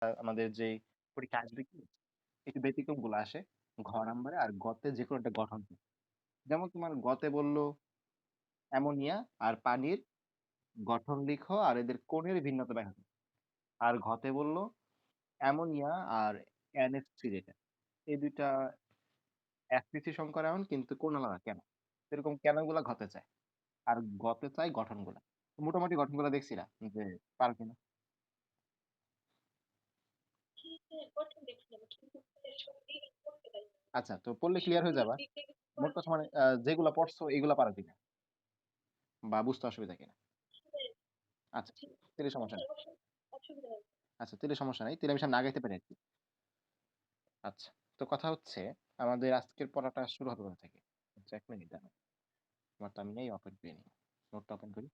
আমাদের যে পরীক্ষা আসবে কি একটু ব্যতিক্রমগুলো আসে ঘ নাম্বারে আর গতে যেকোনো একটা গঠন থেকে। যেমন তোমার গতে বলল অ্যামোনিয়া আর পানির গঠন লিখো আর এদের কোণের ভিন্নতা ব্যাখ্যা করো। আর ঘতে বলল অ্যামোনিয়া আর NH3 যেটা এই ২ টা এসপিসি সংকরায়ন কিন্তু কোণ আলাদা কেন? এরকম কেনগুলা ঘতে চায়। আর গতে চায় গঠনগুলা। মোটামুটি গঠনগুলা দেখছিলা যে পারো কিনা? আচ্ছা তো পড়লে ক্লিয়ার হয়ে যাবা। মোট কথা মানে যেগুলা পড়ছো এগুলা পারো কিনা? বা বুঝতে অসুবিধা কিনা? আচ্ছা, তাইলে সমস্যা নাই। আচ্ছা, তাইলে সমস্যা নাই। তাইলে আমি সামনে আগাইতে পারি আরকি। আচ্ছা। তো কথা হচ্ছে আমাদের আজকের পড়াটা শুরু হবে কোথা থেকে? আচ্ছা ১ মিনিট দাঁড়াও। আমার তো আমি নেই ওপেন করি নাই। নোটটা ওপেন করি।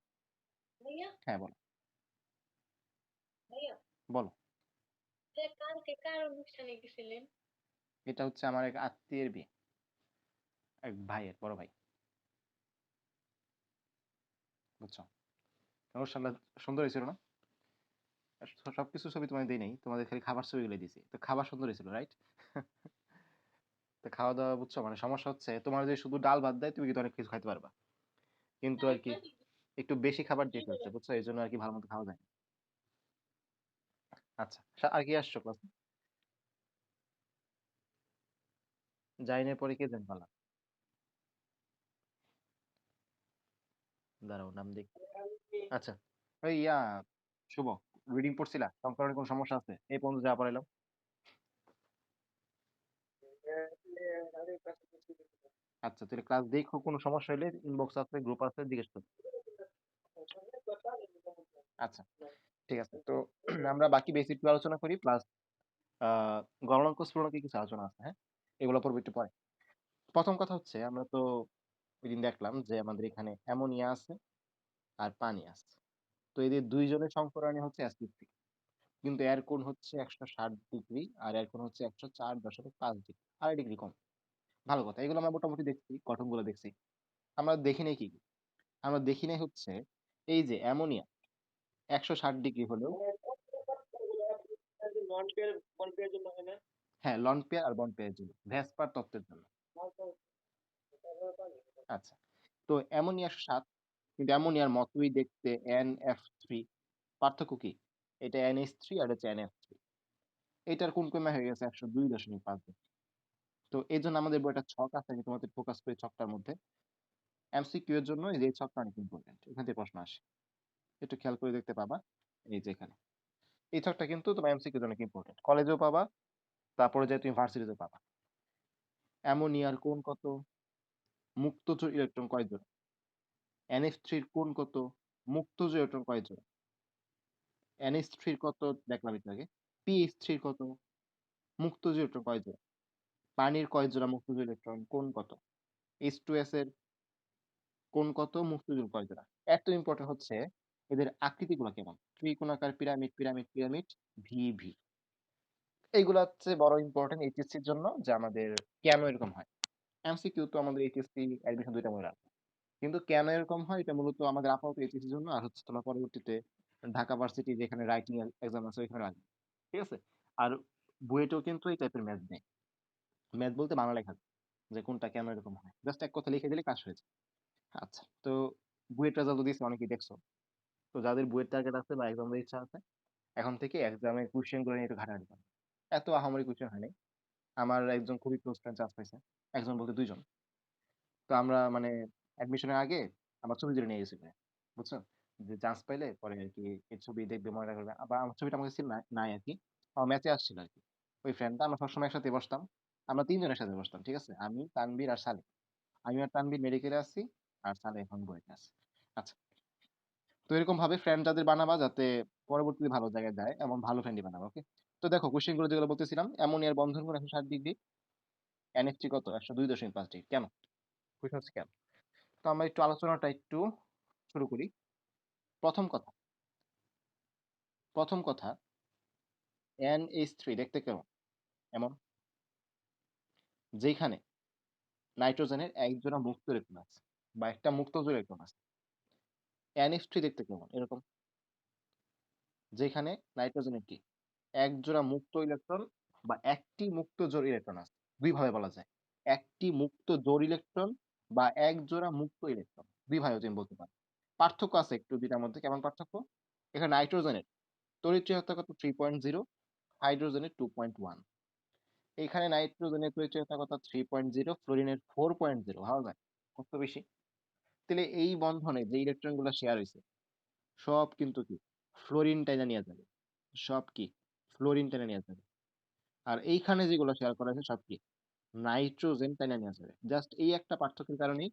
হ্যাঁ, বলো। বলো। এটা হচ্ছে আমার এক আত্মীয়ের বিয়ে। এক ভাইয়ের, বড় ভাই। বুঝছো? অনুষ্ঠানটা সুন্দর হয়েছিল না? সবকিছু ছবি তোমায় দেই নাই। তোমাদের খালি খাবার ছবিগুলো দিছি। তো খাবার সুন্দর হয়েছিল, রাইট? তো খাওয়া-দাওয়া বুঝছো? মানে সমস্যা হচ্ছে তোমার যদি শুধু ডাল ভাত দেয় তুমি কিন্তু অনেক কিছু খাইতে পারবা। কিন্তু আরকি একটু বেশি খাবার দিয়ে ফেলছে, বুঝছো? এজন্য আরকি ভালো মতো খাওয়া যায় না। আচ্ছা। আর কি আসছো ক্লাসে? জাইনের পরে কে যেন পালা? দাঁড়াও নাম দেখি। আচ্ছা। ওই শুভ, রিডিং পড়ছিলা? সংকরণে কোনো সমস্যা আছে? এই পর্যন্ত যা পড়াইলাম? আচ্ছা, তাহলে ক্লাস দেখো কোনো সমস্যা হইলে ইনবক্স আছে, গ্রুপ আছে জিজ্ঞেস করো। আচ্ছা, ঠিক আছে। তো আমরা বাকি বেসিক গুলো আলোচনা করি প্লাস গণনাঙ্ক স্ফুটনাঙ্ক কিছু আলোচনা আছে, হ্যাঁ? এগুলো পড়বো একটু পরে। প্রথম কথা হচ্ছে আমরা তো ওইদিন দেখলাম যে আমাদের এখানে অ্যামোনিয়া আছে আর পানি আছে। তো এদের ২ জনের সংকরানি হচ্ছে অ্যাসিড। কিন্তু এর কোণ হচ্ছে ১৬০ ডিগ্রি আর এর কোণ হচ্ছে ১০৪.৫ ডিগ্রি, ২.৫ ডিগ্রি কম। ভালো কথা। এগুলো আমরা মোটামুটি দেখছি, গঠনগুলো দেখছি। আমরা দেখি নাই কি? আমরা দেখি নাই হচ্ছে এই যে অ্যামোনিয়া ১৬০ ডিগ্রি হলেও হ্যাঁ, লন পেয়ার আর বন্ড পেয়ারের জন্য। ভ্যাসপার তত্ত্বের জন্য। আচ্ছা। তো অ্যামোনিয়া ১০৭ কিন্তু অ্যামোনিয়ার মতই দেখতে NF3 পার্থক্য কি? এটা NH3 আর হচ্ছে NF3। এটার কোণ কমে হয়ে গেছে ১০২.৫ ডিগ্রি। তো এজন্য আমাদের বইটা ছক আছে আমি তোমাদের ফোকাস করি ছকটার মধ্যে। এমসিকিউ এর জন্য এই যে এই ছকটা অনেক ইম্পোর্টেন্ট। এখান থেকে প্রশ্ন আসে। একটু খেয়াল করে দেখতে পাবা। এই যে এখানে। এই ছকটা কিন্তু তোমার এমসিকিউ এর অনেক ইম্পোর্টেন্ট। কলেজেও পাবা, তারপরে যেয়ে তুমি ভার্সিটিতেও পাবা। অ্যামোনিয়ার কোণ কত? মুক্তজ ইলেকট্রন কয় জোড়া? NH3 এর কোণ কত? মুক্তজ ইলেকট্রন কয় জোড়া? NH3 এর কত দেখলাম একটু আগে। PH3 এর কত? মুক্তজ ইলেকট্রন কয় জোড়া? পানির কয় জোড়া মুক্তজ ইলেকট্রন? কোণ কত? H2S এর কোণ কত? মুক্তজ কয় জোড়া? এত ইম্পোর্টেন্ট হচ্ছে এদের আকৃতিগুলো কেমন? ত্রিকোণাকার pyramid, pyramid, pyramid, V, V. এইগুলা হচ্ছে বড় ইম্পোর্টেন্ট এইচএসসির জন্য যে আমাদের কেন এরকম হয়। এমসিকিউ তো আমাদের এইচএসসি অ্যাডমিশন ২ টা মনে রাখবো। কিন্তু কেন এরকম হয় এটা মূলত আমাদের আপাতত এইচএসসির জন্য আর হচ্ছে তোমার পরবর্তীতে ঢাকা ভার্সিটি যেখানে রাইটিং এক্সাম আছে ওইখানে লাগবে। ঠিক আছে? আর বুয়েটেও কিন্তু এই টাইপের ম্যাথ নেই। ম্যাথ বলতে বাংলা লেখা যে কোনটা কেন এরকম হয়। জাস্ট এক কথা লিখে দিলে কাজ হয়ে যায়। আচ্ছা। তো বুয়েট রেজাল্ট তো দিছে অনেকেই দেখছো। তো যাদের বুয়েট টার্গেট আছে বা এক্সাম দেওয়ার ইচ্ছা আছে এখন থেকে এক্সামের কোয়েশ্চেন গুলো নিয়ে একটু ঘাটাঘাটি করো। এত আহামরি কোয়েশ্চেন হয় নাই। আমার একজন খুবই ক্লোজ ফ্রেন্ড চান্স পাইছে। একজন বলতে ২ জন। তো আমরা মানে অ্যাডমিশনের আগে আমার ছবি তুলে নিয়ে গেছিল। বুঝছো? যে চান্স পাইলে পরে আরকি এই ছবি দেখবে মনে করবে। আবার আমার ছবিটা আমার কাছে নাই আরকি। আমার ম্যাচে আসছিল আরকি। ওই ফ্রেন্ডটা আমরা সবসময় একসাথে বসতাম। আমরা ৩ জন একসাথে বসতাম। ঠিক আছে? আমি, তানভীর আর সালেহ। আমি আর তানভীর মেডিকেলে আছি আর সালেহ এখন বুয়েটে আছে। আচ্ছা। তো এরকম ভাবে ফ্রেন্ড যাদের বানাবা যাতে পরবর্তীতে ভালো জায়গায় যায় এমন ভালো ফ্রেন্ডই বানাবা। ওকে? তো দেখো কোয়েশ্চেন গুলো যেগুলো বলতেছিলাম অ্যামোনিয়ার বন্ধন কোণ ১৬০ ডিগ্রি, NH3 কত? ১০২.৫ ডিগ্রি। কেন? কোয়েশ্চেন হচ্ছে কেন? তো আমরা একটু আলোচনাটা একটু শুরু করি। প্রথম কথা, প্রথম কথা NH3 দেখতে কেমন? এমন যেখানে নাইট্রোজেনের এক জোড়া মুক্ত ইলেকট্রন আছে বা একটা মুক্তজ ইলেকট্রন আছে। NH3 দেখতে কেমন? এরকম যেখানে নাইট্রোজেনের কি? এক জোড়া মুক্ত ইলেকট্রন বা একটি মুক্ত জোড় ইলেকট্রন আছে। ২ ভাবে বলা যায়। একটি মুক্ত জোড় ইলেকট্রন বা এক জোড়া মুক্ত ইলেকট্রন। ২ ভাবেও তুমি বলতে পারো। পার্থক্য আছে একটু ২ টার মধ্যে। কেমন পার্থক্য? এখানে নাইট্রোজেনের তড়িৎ চুড়ান্ত কত 3.0, হাইড্রোজেনের 2.1। এখানে নাইট্রোজেনের তড়িৎ চুড়ান্ত 3.0, ফ্লোরিনের 4.0। ভাবা যায়? কত বেশি? তাহলে এই বন্ধনে যে ইলেকট্রন গুলো শেয়ার হয়েছে সব কিন্তু কি ফ্লোরিন টাইনা নিয়ে যাবে। সব কি ফ্লোরিন টাইনা নিয়ে যাবে। আর এইখানে যেগুলো শেয়ার করা হয়েছে সব কি নাইট্রোজেন টাইনা নিয়ে যাবে। জাস্ট এই একটা পার্থক্যের কারণেই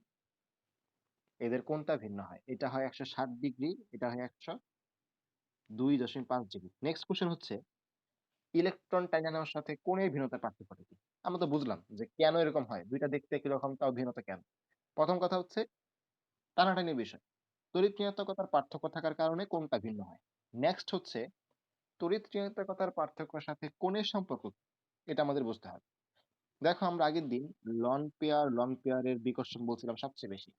এদের কোনটা ভিন্ন হয়। এটা হয় 160°, এটা হয় 102.5°। নেক্সট কোশ্চেন হচ্ছে ইলেকট্রন টাইনা নেওয়ার সাথে কোণের ভিন্নতার পার্থক্যটা কি? আমরা তো বুঝলাম যে কেন এরকম হয়, দুইটা দেখতে একই রকম তাও ভিন্নতা কেন। প্রথম কথা হচ্ছে টানাটানির বিষয়, তড়িৎ ঋণাত্মকতার পার্থক্য থাকার কারণে কোণটা ভিন্ন হয়। নেক্সট হচ্ছে তড়িৎ ঋণাত্মকতার পার্থক্যের সাথে কোণের সম্পর্ক কি? এটা আমাদের বুঝতে হবে। দেখো আমরা আগের দিন লন পেয়ারের বিকর্ষণ বলছিলাম সবচেয়ে বেশি,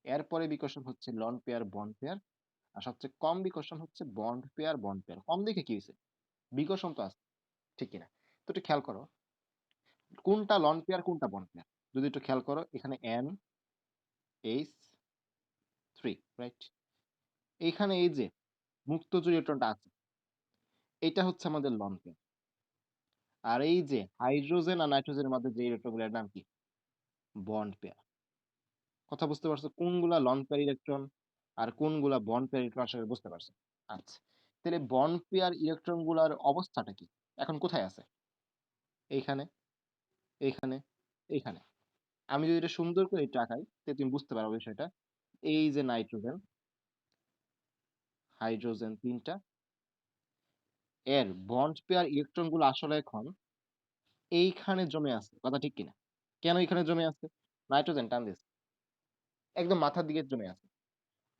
এরপরে বিকর্ষণ হচ্ছে লন পেয়ার বন্ড পেয়ার, আর সবচেয়ে কম বিকর্ষণ হচ্ছে বন্ড পেয়ার। কম দেখে কি হয়েছে, বিকর্ষণ তো আছে, ঠিক কিনা? তো একটু খেয়াল করো কোনটা লন পেয়ার কোনটা বন্ড পেয়ার। যদি একটু খেয়াল করো এখানে NH3, রাইট? এইখানে এই যে মুক্ত জোড় ইলেকট্রনটা আছে এটা হচ্ছে আমাদের লন পেয়ার। আর এই যে হাইড্রোজেন আর নাইট্রোজেনের মধ্যে যে ইলেকট্রনগুলোর নাম কি বন্ড পেয়ার। কথা বুঝতে পারছো কোনগুলা লন পেয়ার ইলেকট্রন আর কোনগুলা বন্ড পেয়ার ইলেকট্রন আসলে বুঝতে পারছো? আচ্ছা, তাহলে বন্ড পেয়ার ইলেকট্রন গুলার অবস্থাটা কি, এখন কোথায় আছে? এইখানে, এইখানে, এইখানে। আমি যদি এটা সুন্দর করে একটু আঁকাই তাহলে তুমি বুঝতে পারো বিষয়টা। এই যে নাইট্রোজেন, হাইড্রোজেন তিনটা, এর বন্ড পেয়ার ইলেকট্রন গুলো আসলে এখন এইখানে জমে আছে, কথা ঠিক কিনা? কেন এখানে জমে আছে? নাইট্রোজেন টান দিয়েছে, একদম মাথার দিকে জমে আছে।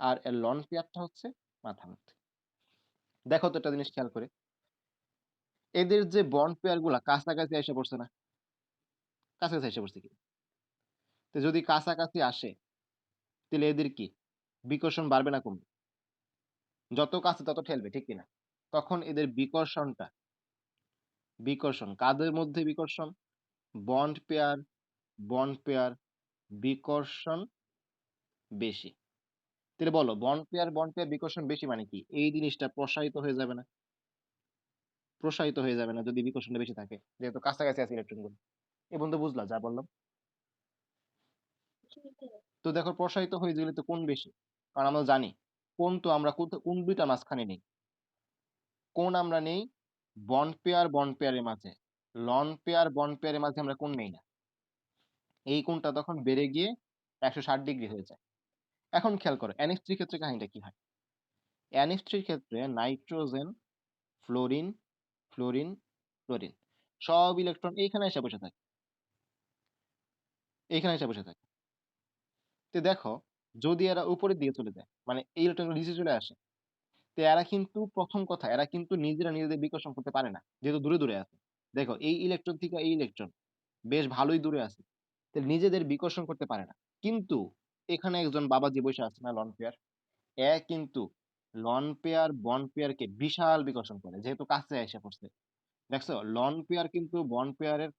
আর এর লন পেয়ারটা হচ্ছে মাথার মধ্যে। দেখো তো একটা জিনিস খেয়াল করে, এদের যে বন্ড পেয়ার গুলা কাছাকাছি এসে পড়ছে না? কাছাকাছি এসে পড়ছে কি? তো যদি কাছাকাছি আসে তাহলে এদের কি বিকর্ষণ বাড়বে না কমবে? যত কাছে তত ঠেলবে, ঠিক কিনা? তখন এদের বিকর্ষণ কাদের মধ্যে বিকর্ষণ? বন্ড পেয়ার, বিকর্ষণ বেশি। তাহলে বলো বন্ড পেয়ার বিকর্ষণ বেশি মানে কি? এই জিনিসটা প্রসারিত হয়ে যাবে না? প্রসারিত হয়ে যাবে না যদি বিকর্ষণটা বেশি থাকে, যেহেতু কাছাকাছি আছে ইলেকট্রন গুলো। এই বন্ধু বুঝলা যা বললাম? তো দেখো প্রসারিত হয়ে গেলে তো কোণ বেশি, কারণ আমরা জানি কোণ তো আমরা কোন দুইটা মাঝখানে নেই, কোণ আমরা নেই বন্ড পেয়ারের মাঝে, লন পেয়ার বন্ড পেয়ারের মাঝে আমরা কোণ নেই না। এই কোণটা তখন বেড়ে গিয়ে 160° হয়ে যায়। এখন খেয়াল করো NH3 ক্ষেত্রে কাহিনীটা কি হয়। NH3 ক্ষেত্রে নাইট্রোজেন, ফ্লোরিন, ফ্লোরিন, ফ্লোরিন, সব ইলেকট্রন এইখানে এসে বসে থাকে, এইখানে এসে বসে থাকে। তো দেখো যদি এরা উপরের দিকে চলে যায়, মানে এই ইলেকট্রনগুলো নিচে চলে আসে, তো এরা কিন্তু প্রথম কথা এরা কিন্তু নিজেরা নিজেদের বিকর্ষণ করতে পারে না, যেহেতু দূরে দূরে আছে। দেখো এই ইলেকট্রন থেকে এই ইলেকট্রন বেশ ভালোই দূরে আছে, তো নিজেদের বিকর্ষণ করতে পারে না। কিন্তু এখানে একজন বাবাজি বসে আছে না লন পেয়ার, এ কিন্তু লন পেয়ার বন্ড পেয়ারকে বিশাল বিকর্ষণ করে, যেহেতু কাছে এসে পড়ছে। দেখছো লন পেয়ার কিন্তু বন্ড পেয়ারের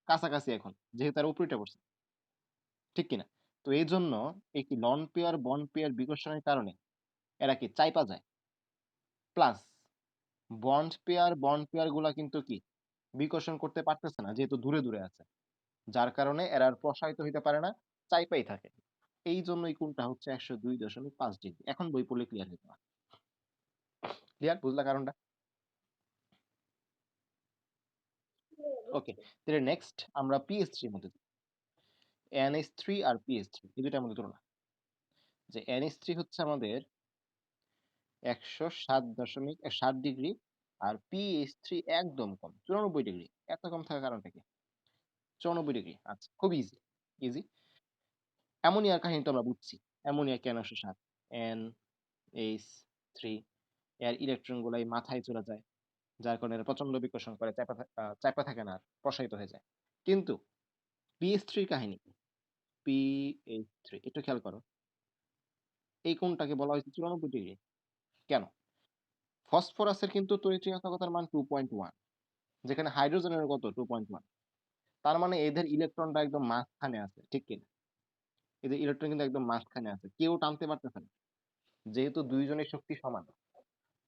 কাছাকাছি এখন, যেহেতু তার উপরিটা পড়ছে, ঠিক কিনা? তো এই জন্য এই কি লন পেয়ার বন্ড পেয়ার বিকর্ষণের কারণে এরা কি চাইপা যায়। প্লাস বন্ড পেয়ার গুলা কিন্তু কি বিকর্ষণ করতে পারতেছে না, যেহেতু দূরে দূরে আছে, যার কারণে এরা আর প্রসারিত হইতে পারে না, চাইপাই থাকে। এই জন্য এই কোণটা হচ্ছে 102.5°। এখন বই পড়লে ক্লিয়ার হইতে পারে। ক্লিয়ার, বুঝলা কারণটা? ওকে, তাহলে নেক্সট আমরা পিএইচ3 এর মধ্যে NH3 আর পিএইচ3 এই দুইটার মধ্যে তুলনা। যে NH3 হচ্ছে আমাদের 107.60°, আর পিএইচ3 একদম কম 94°। এত কম থাকার কারণটা কি? 94°। আচ্ছা, খুব ইজি, ইজি। অ্যামোনিয়ার কাহিনী তো আমরা বুঝছি। অ্যামোনিয়া কেন 107, NH3, এর ইলেকট্রন গুলাই মাথায় চলে যায়, যার কারণে এরা প্রচন্ড বিকর্ষণ করে, চাপা থাকে না, আর প্রসারিত হয়ে যায়। কিন্তু পিএইচ3 কাহিনী কি? পিএইচ3 একটু খেয়াল করো, এই কোণটাকে বলা হয়েছে 94°। কেন? ফসফরাসের কিন্তু তড়িৎচুম্বকতার মান 2.1, যেখানে হাইড্রোজেনের কত 2.1। তার মানে এদের ইলেকট্রনটা একদম মাঝখানে আছে, ঠিক কিনা? এদের ইলেকট্রন কিন্তু একদম মাঝখানে আছে, কেউ টানতে পারতেছে না। যেহেতু দুইজনের শক্তি সমান,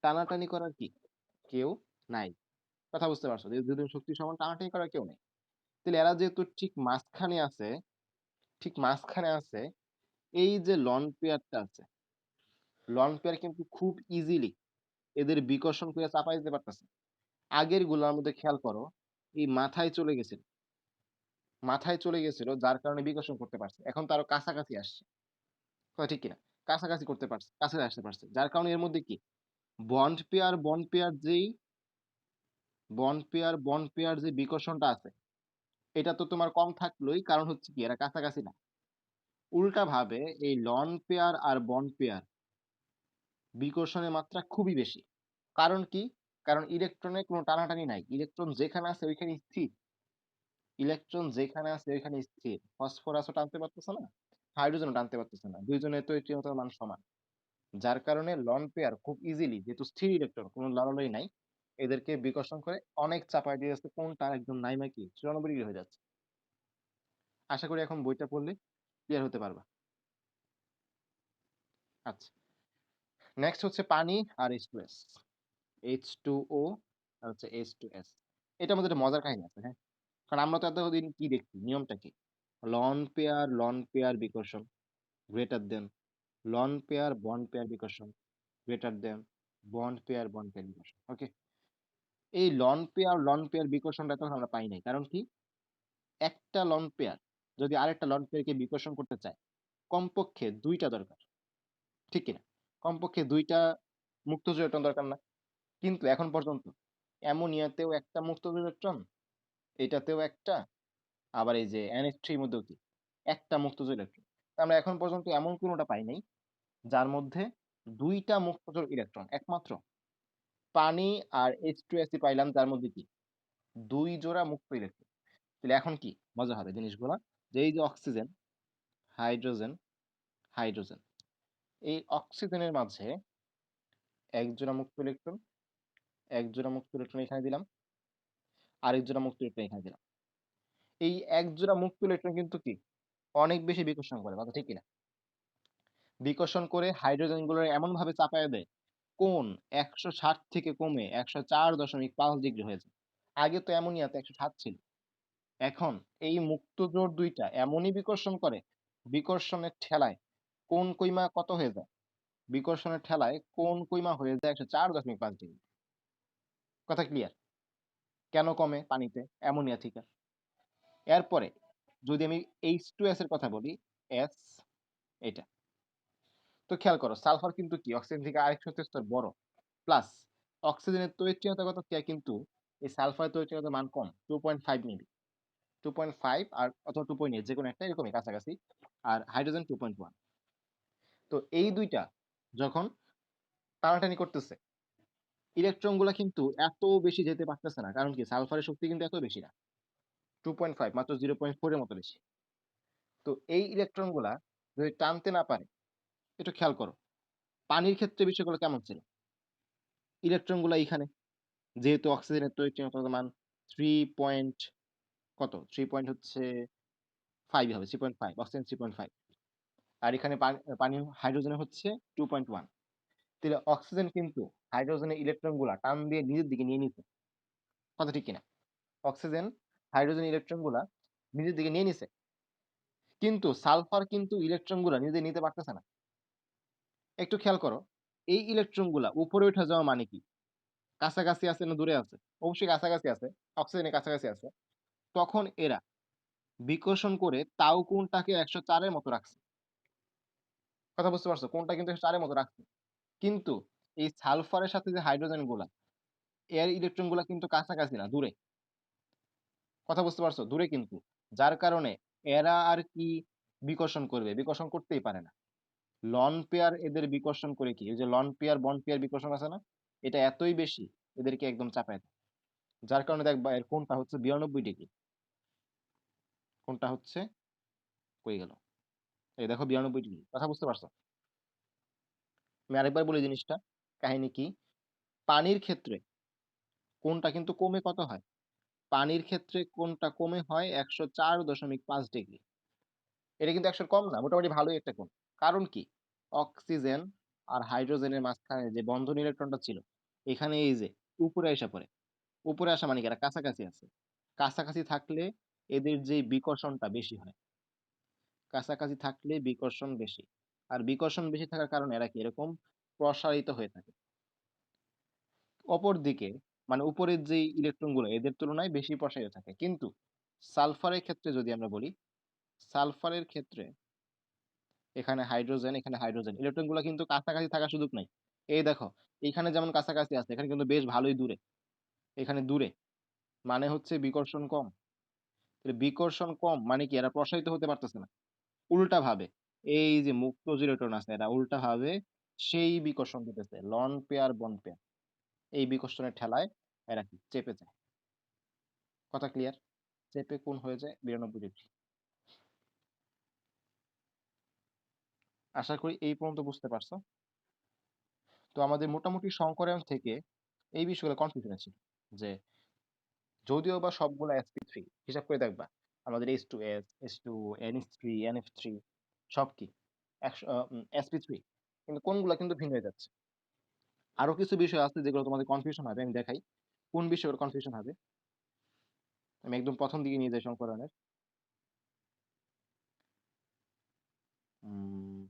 টানাটানি করার কি কেউ নাই। কথা বুঝতে পারছো? যে দুইজনের শক্তি সমান, টানাটানি করার কেউ নেই। তাহলে এরা যেহেতু ঠিক মাঝখানে আছে, ঠিক মাঝখানে আছে, এই যে লন পেয়ারটা আছে, লন পেয়ার কিন্তু খুব ইজিলি এদের বিকর্ষণ করে চাপাই দিতে পারতেছে। আগের গুলার মধ্যে খেয়াল করো, এই মাথায় চলে গেছিল, যার কারণে বিকর্ষণ করতে পারছে। এখন তো আরো কাছাকাছি আসছে, কথা ঠিক কিনা? কাছাকাছি করতে পারছে, কাছে আসতে পারছে, যার কারণে এর মধ্যে কি বন্ড পেয়ার যে বিকর্ষণটা আছে, এটা তো তোমার কম থাকলোই, কারণ হচ্ছে কি এরা কাছাকাছি না। উল্টা ভাবে এই লন পেয়ার আর বন্ড পেয়ার বিকর্ষণের মাত্রা খুবই বেশি। কারণ কি? কারণ ইলেকট্রনের কোনো টানাটানি নাই, ইলেকট্রন যেখানে আছে ওইখানে স্থির। ইলেকট্রন যেখানে আছে ওইখানে স্থির। ফসফরাসও টানতে পারতেছে না, হাইড্রোজেনও টানতে পারতেছে না, দুইজনের তো তড়িৎচুম্বকতার মান সমান। যার কারণে লন পেয়ার খুব ইজিলি, যেহেতু স্থির ইলেকট্রন, কোনো লড়ালড়ি নাই, এদেরকে বিকর্ষণ করে অনেক চাপায় দিয়ে যাচ্ছে, কোনটা একদম নাইমা কি 94 ডিগ্রি হয়ে যাচ্ছে। আশা করি এখন বইটা পড়লে ক্লিয়ার হতে পারবা। আচ্ছা, নেক্সট হচ্ছে পানি আর H2S, H2O আর হচ্ছে H2S। এটা আমাদের একটা মজার কাহিনী আছে, হ্যাঁ। কারণ আমরা তো এতদিন কি দেখছি, নিয়মটা কি? লন পেয়ার বিকর্ষণ গ্রেটার দেন বন্ড পেয়ার বিকর্ষণ গ্রেটার দেন বন্ড পেয়ার বিকর্ষণ। ওকে, এই লন পেয়ার বিকর্ষণটা তখন আমরা পাই নাই। কারণ কি? একটা লন পেয়ার যদি আরেকটা লন পেয়ারকে বিকর্ষণ করতে চায়, কমপক্ষে দুইটা দরকার, ঠিক কিনা? কমপক্ষে দুইটা মুক্ত ইলেকট্রন দরকার না? কিন্তু এখন পর্যন্ত অ্যামোনিয়াতেও একটা মুক্ত ইলেকট্রন, এটাতেও একটা, আবার এই যে NH3 মধ্যেও কি একটা মুক্তজ ইলেকট্রন। আমরা এখন পর্যন্ত এমন কোনোটা পাই নাই যার মধ্যে দুইটা মুক্তজ ইলেকট্রন। একমাত্র পানি আর H2S পাইলাম, যার মধ্যে কি দুই জোড়া মুক্ত ইলেকট্রন। তাহলে এখন কি মজা হবে জিনিসগুলা, যে এই যে অক্সিজেন, হাইড্রোজেন, হাইড্রোজেন, এই অক্সিজেনের মাঝে এক জোড়া মুক্ত ইলেকট্রন, এক জোড়া মুক্ত ইলেকট্রন এখানে দিলাম, আরেক জোড়া মুক্ত ইলেকট্রন এখানে দিলাম। এই এক জোড়া মুক্ত ইলেকট্রন কিন্তু কি অনেক বেশি বিকর্ষণ করে, কথা ঠিক কিনা? বিকর্ষণ করে হাইড্রোজেন গুলো এমন ভাবে চাপায় দেয়, কোন 160 থেকে কমে 104.5 ডিগ্রি হয়ে যায়। আগে তো অ্যামোনিয়াতে 107 ছিল। এখন এই মুক্ত জোড় দুইটা এমনই বিকর্ষণ করে, বিকর্ষণের ঠেলায় কোন কইমা কত হয়ে যায়, বিকর্ষণের ঠেলায় কোন কইমা হয়ে যায় 104.5 ডিগ্রি। কথা ক্লিয়ার? কেন কমে পানিতে অ্যামোনিয়া থেকে? এরপরে যদি আমি H2S এর কথা বলি, এস, এটা তো খেয়াল করো, সালফার কিন্তু কি অক্সিজেন থেকে আরেক শক্তি স্তর বড়, প্লাস অক্সিজেনের তড়িৎচুম্বকতা থেকে কিন্তু এই সালফারের তড়িৎচুম্বকতার মান কম, 2.5 মেবি, 2.5 আর অথবা 2.8, যে কোনো একটা এরকমই কাছাকাছি। আর হাইড্রোজেন 2.1। তো এই দুইটা যখন টানাটানি করতেছে, ইলেকট্রন গুলা কিন্তু এত বেশি যেতে পারতেছে না। কারণ কি? সালফারের শক্তি কিন্তু এত বেশি না, 2.5, মাত্র 0.4 এর মতো বেশি। তো এই ইলেকট্রন গুলা যদি টানতে না পারে, একটু খেয়াল করো পানির ক্ষেত্রে বিষয়গুলো কেমন ছিল। ইলেকট্রন গুলা এখানে, যেহেতু অক্সিজেনের তড়িৎচুম্বকতার মান 3 পয়েন্ট কত, 3 পয়েন্ট হচ্ছে 5 হবে, 3.5, অক্সিজেন 3.5, আর এখানে পানি হাইড্রোজেনের হচ্ছে 2.1। তাহলে অক্সিজেন কিন্তু হাইড্রোজেনের ইলেকট্রন গুলা টান দিয়ে নিজের দিকে নিয়ে নিছে, কথা ঠিক কিনা? অক্সিজেন হাইড্রোজেন ইলেকট্রন গুলা নিজের দিকে নিয়ে নিছে, কিন্তু সালফার কিন্তু ইলেকট্রন গুলা নিজে নিতে পারতেছে না। একটু খেয়াল করো, এই ইলেকট্রন গুলা উপরে উঠে যাওয়া মানে কি? কাছাকাছি আছে না দূরে আছে? অবশ্যই কাছাকাছি আছে, অক্সিজেনের কাছাকাছি আছে। তখন এরা বিকর্ষণ করে তাও কোনটাকে 104 এর মতো রাখছে। কথা বুঝতে পারছো? কোনটা কিন্তু 104 এর মতো রাখছে। কিন্তু এই সালফারের সাথে যে হাইড্রোজেন গুলা, এর ইলেকট্রন গুলা কিন্তু কাছাকাছি না, দূরে। কথা বুঝতে পারছো? দূরে কিন্তু, যার কারণে এরা আর কি বিকর্ষণ করবে? বিকর্ষণ করতেই পারে না। লন পেয়ার এদের বিকর্ষণ করে কি, ওই যে লন পেয়ার বন্ড পেয়ার বিকর্ষণ আছে না, এটা এতই বেশি এদেরকে একদম চাপায় দেয়। যার কারণে দেখবা এর কোনটা হচ্ছে 92 ডিগ্রি, কোনটা হচ্ছে কই গেল, এই দেখো 92 ডিগ্রি। কথা বুঝতে পারছো? আমি আরেকবার বলি জিনিসটা, কাহিনী কি? পানির ক্ষেত্রে কোনটা কিন্তু কমে কত হয়? পানির ক্ষেত্রে কোনটা কমে হয় ১০৪.৫ ডিগ্রি। এটা কিন্তু ১০০ র কম না, মোটামুটি ভালোই একটা কোণ। কারণ কি? অক্সিজেন আর হাইড্রোজেনের মাঝখানে যে বন্ধন ইলেকট্রনটা ছিল, এখানে এই যে উপরে আইসা পড়ে। উপরে আসা মানে কি এরা কাছাকাছি আছে। কাছাকাছি থাকলে এদের যে বিকর্ষণটা বেশি হয়। কাছাকাছি থাকলে বিকর্ষণ বেশি। আর বিকর্ষণ বেশি থাকার কারণে এরা কি এরকম প্রসারিত হয়ে থাকে। অপরদিকে মানে উপরের যেই ইলেকট্রনগুলো এদের তুলনায় বেশি প্রসারিত থাকে। কিন্তু সালফারের ক্ষেত্রে যদি আমরা বলি, সালফারের ক্ষেত্রে এখানে হাইড্রোজেন, এখানে হাইড্রোজেন। ইলেকট্রনগুলো কিন্তু কাছাকাছি থাকার সুযোগ নাই। এই দেখো, এখানে যেমন কাছাকাছি আছে, এখানে কিন্তু বেশ ভালোই দূরে। এখানে দূরে। মানে হচ্ছে বিকর্ষণ কম। তাহলে বিকর্ষণ কম মানে কি এরা প্রসারিত হতে পারতেছে না। উল্টা ভাবে এই যে মুক্ত যে ইলেকট্রন আছে এরা উল্টা ভাবে সেই বিকর্ষণ দিতেছে। Loan pair bond pair. এই বিকর্ষণের ঠেলায় এরা কি চেপে যায়। কথা ক্লিয়ার? চেপে কোণ হয়ে যায় ৯২ ডিগ্রি। আশা করি এই পর্যন্ত বুঝতে পারছো। তো আমাদের মোটামুটি সংকরায়ন থেকে এই বিষয়গুলো কনফিউশন ছিল যে যদিও বা সবগুলো sp3 হিসাব করে দেখবা আমাদের H2S, H2, NH3, NF3 সব কি sp3, কিন্তু কোনগুলা কিন্তু ভিন্ন হয়ে যাচ্ছে। আরো কিছু বিষয় আছে যেগুলো তোমাদের কনফিউশন হবে, আমি দেখাই কোন বিষয়গুলো কনফিউশন হবে। আমি একদম প্রথম দিকে নিয়ে যাই সংকরণের। উম,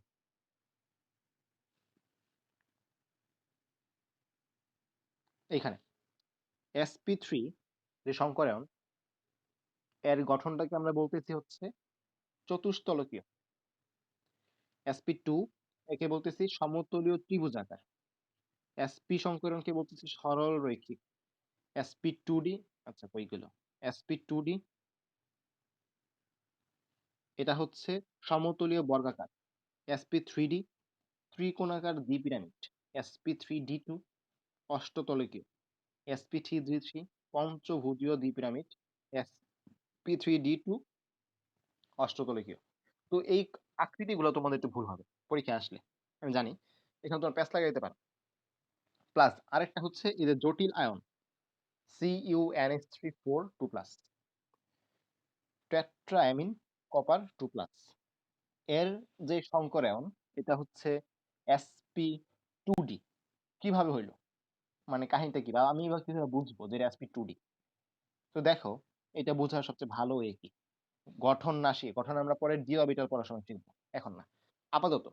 এইখানে sp3 যে সংকরায়ন এর গঠনটাকে আমরা বলতেছি হচ্ছে চতুস্তলকীয়। sp2 একে বলতেছি সমতলীয় ত্রিভুজাকার। sp সংকরণকে বলতেছি সরল রৈখিক। sp2d, আচ্ছা কই গেল, sp2d এটা হচ্ছে সমতলীয় বর্গাকার। sp3d ত্রিকোণাকার দ্বিপিরামিড। sp3d2 অষ্টতলকীয়। sp3d3 পঞ্চভুজীয় দ্বিপিরামিড। sp3d2 অষ্টতলকীয়। তো এই আকৃতিগুলো তোমাদের একটু ভুল হবে পরীক্ষায় আসলে, আমি জানি। এখানে তোমার প্যাচ লাগাইতে পারো। প্লাস আরেকটা হচ্ছে এদের জটিল আয়ন CuNH3 4 2+, টেট্রাঅ্যামিন কপার 2+। এর যে সংকরায়ন এটা হচ্ছে sp2d। কিভাবে হইলো, মানে কাহিনীটা কি, বা আমি এবার কিভাবে বুঝবো যে sp2d? তো দেখো, এটা বোঝার সবচেয়ে ভালো ওয়ে কি, গঠন না শিখে, গঠন আমরা পরে ডি অরবিটাল পড়ার সময় শিখবো, এখন না। আপাতত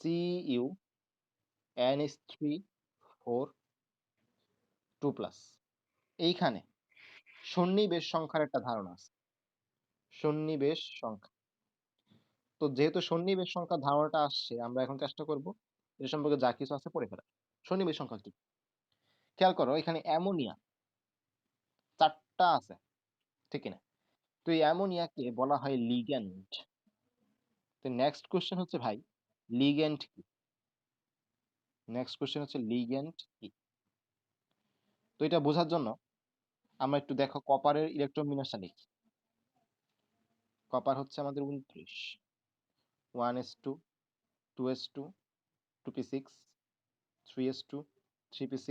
CuNH3 4 2+, এইখানে সন্নিবেশ সংখ্যার একটা ধারণা আছে। সন্নিবেশ সংখ্যা, তো যেহেতু সন্নিবেশ সংখ্যার ধারণাটা আসছে, আমরা এখন চেষ্টা করব এর সম্পর্কে যা কিছু আছে পড়ে ফেলা। সন্নিবেশ সংখ্যা কি, খেয়াল করো এখানে অ্যামোনিয়া 4টা আছে, ঠিক না? তো এই অ্যামোনিয়াকে বলা হয় লিগ্যান্ড। তো নেক্সট কোশ্চেন হচ্ছে ভাই, লিগ্যান্ড কি? নেক্সট কোশ্চেন হচ্ছে লিগ্যান্ড কি? তো এটা বোঝার জন্য আমরা একটু দেখো কপারের ইলেকট্রন বিন্যাসটা লিখি। কপার হচ্ছে আমাদের 29, 1s2, 2s2, 2p6, 3s2, 3p6,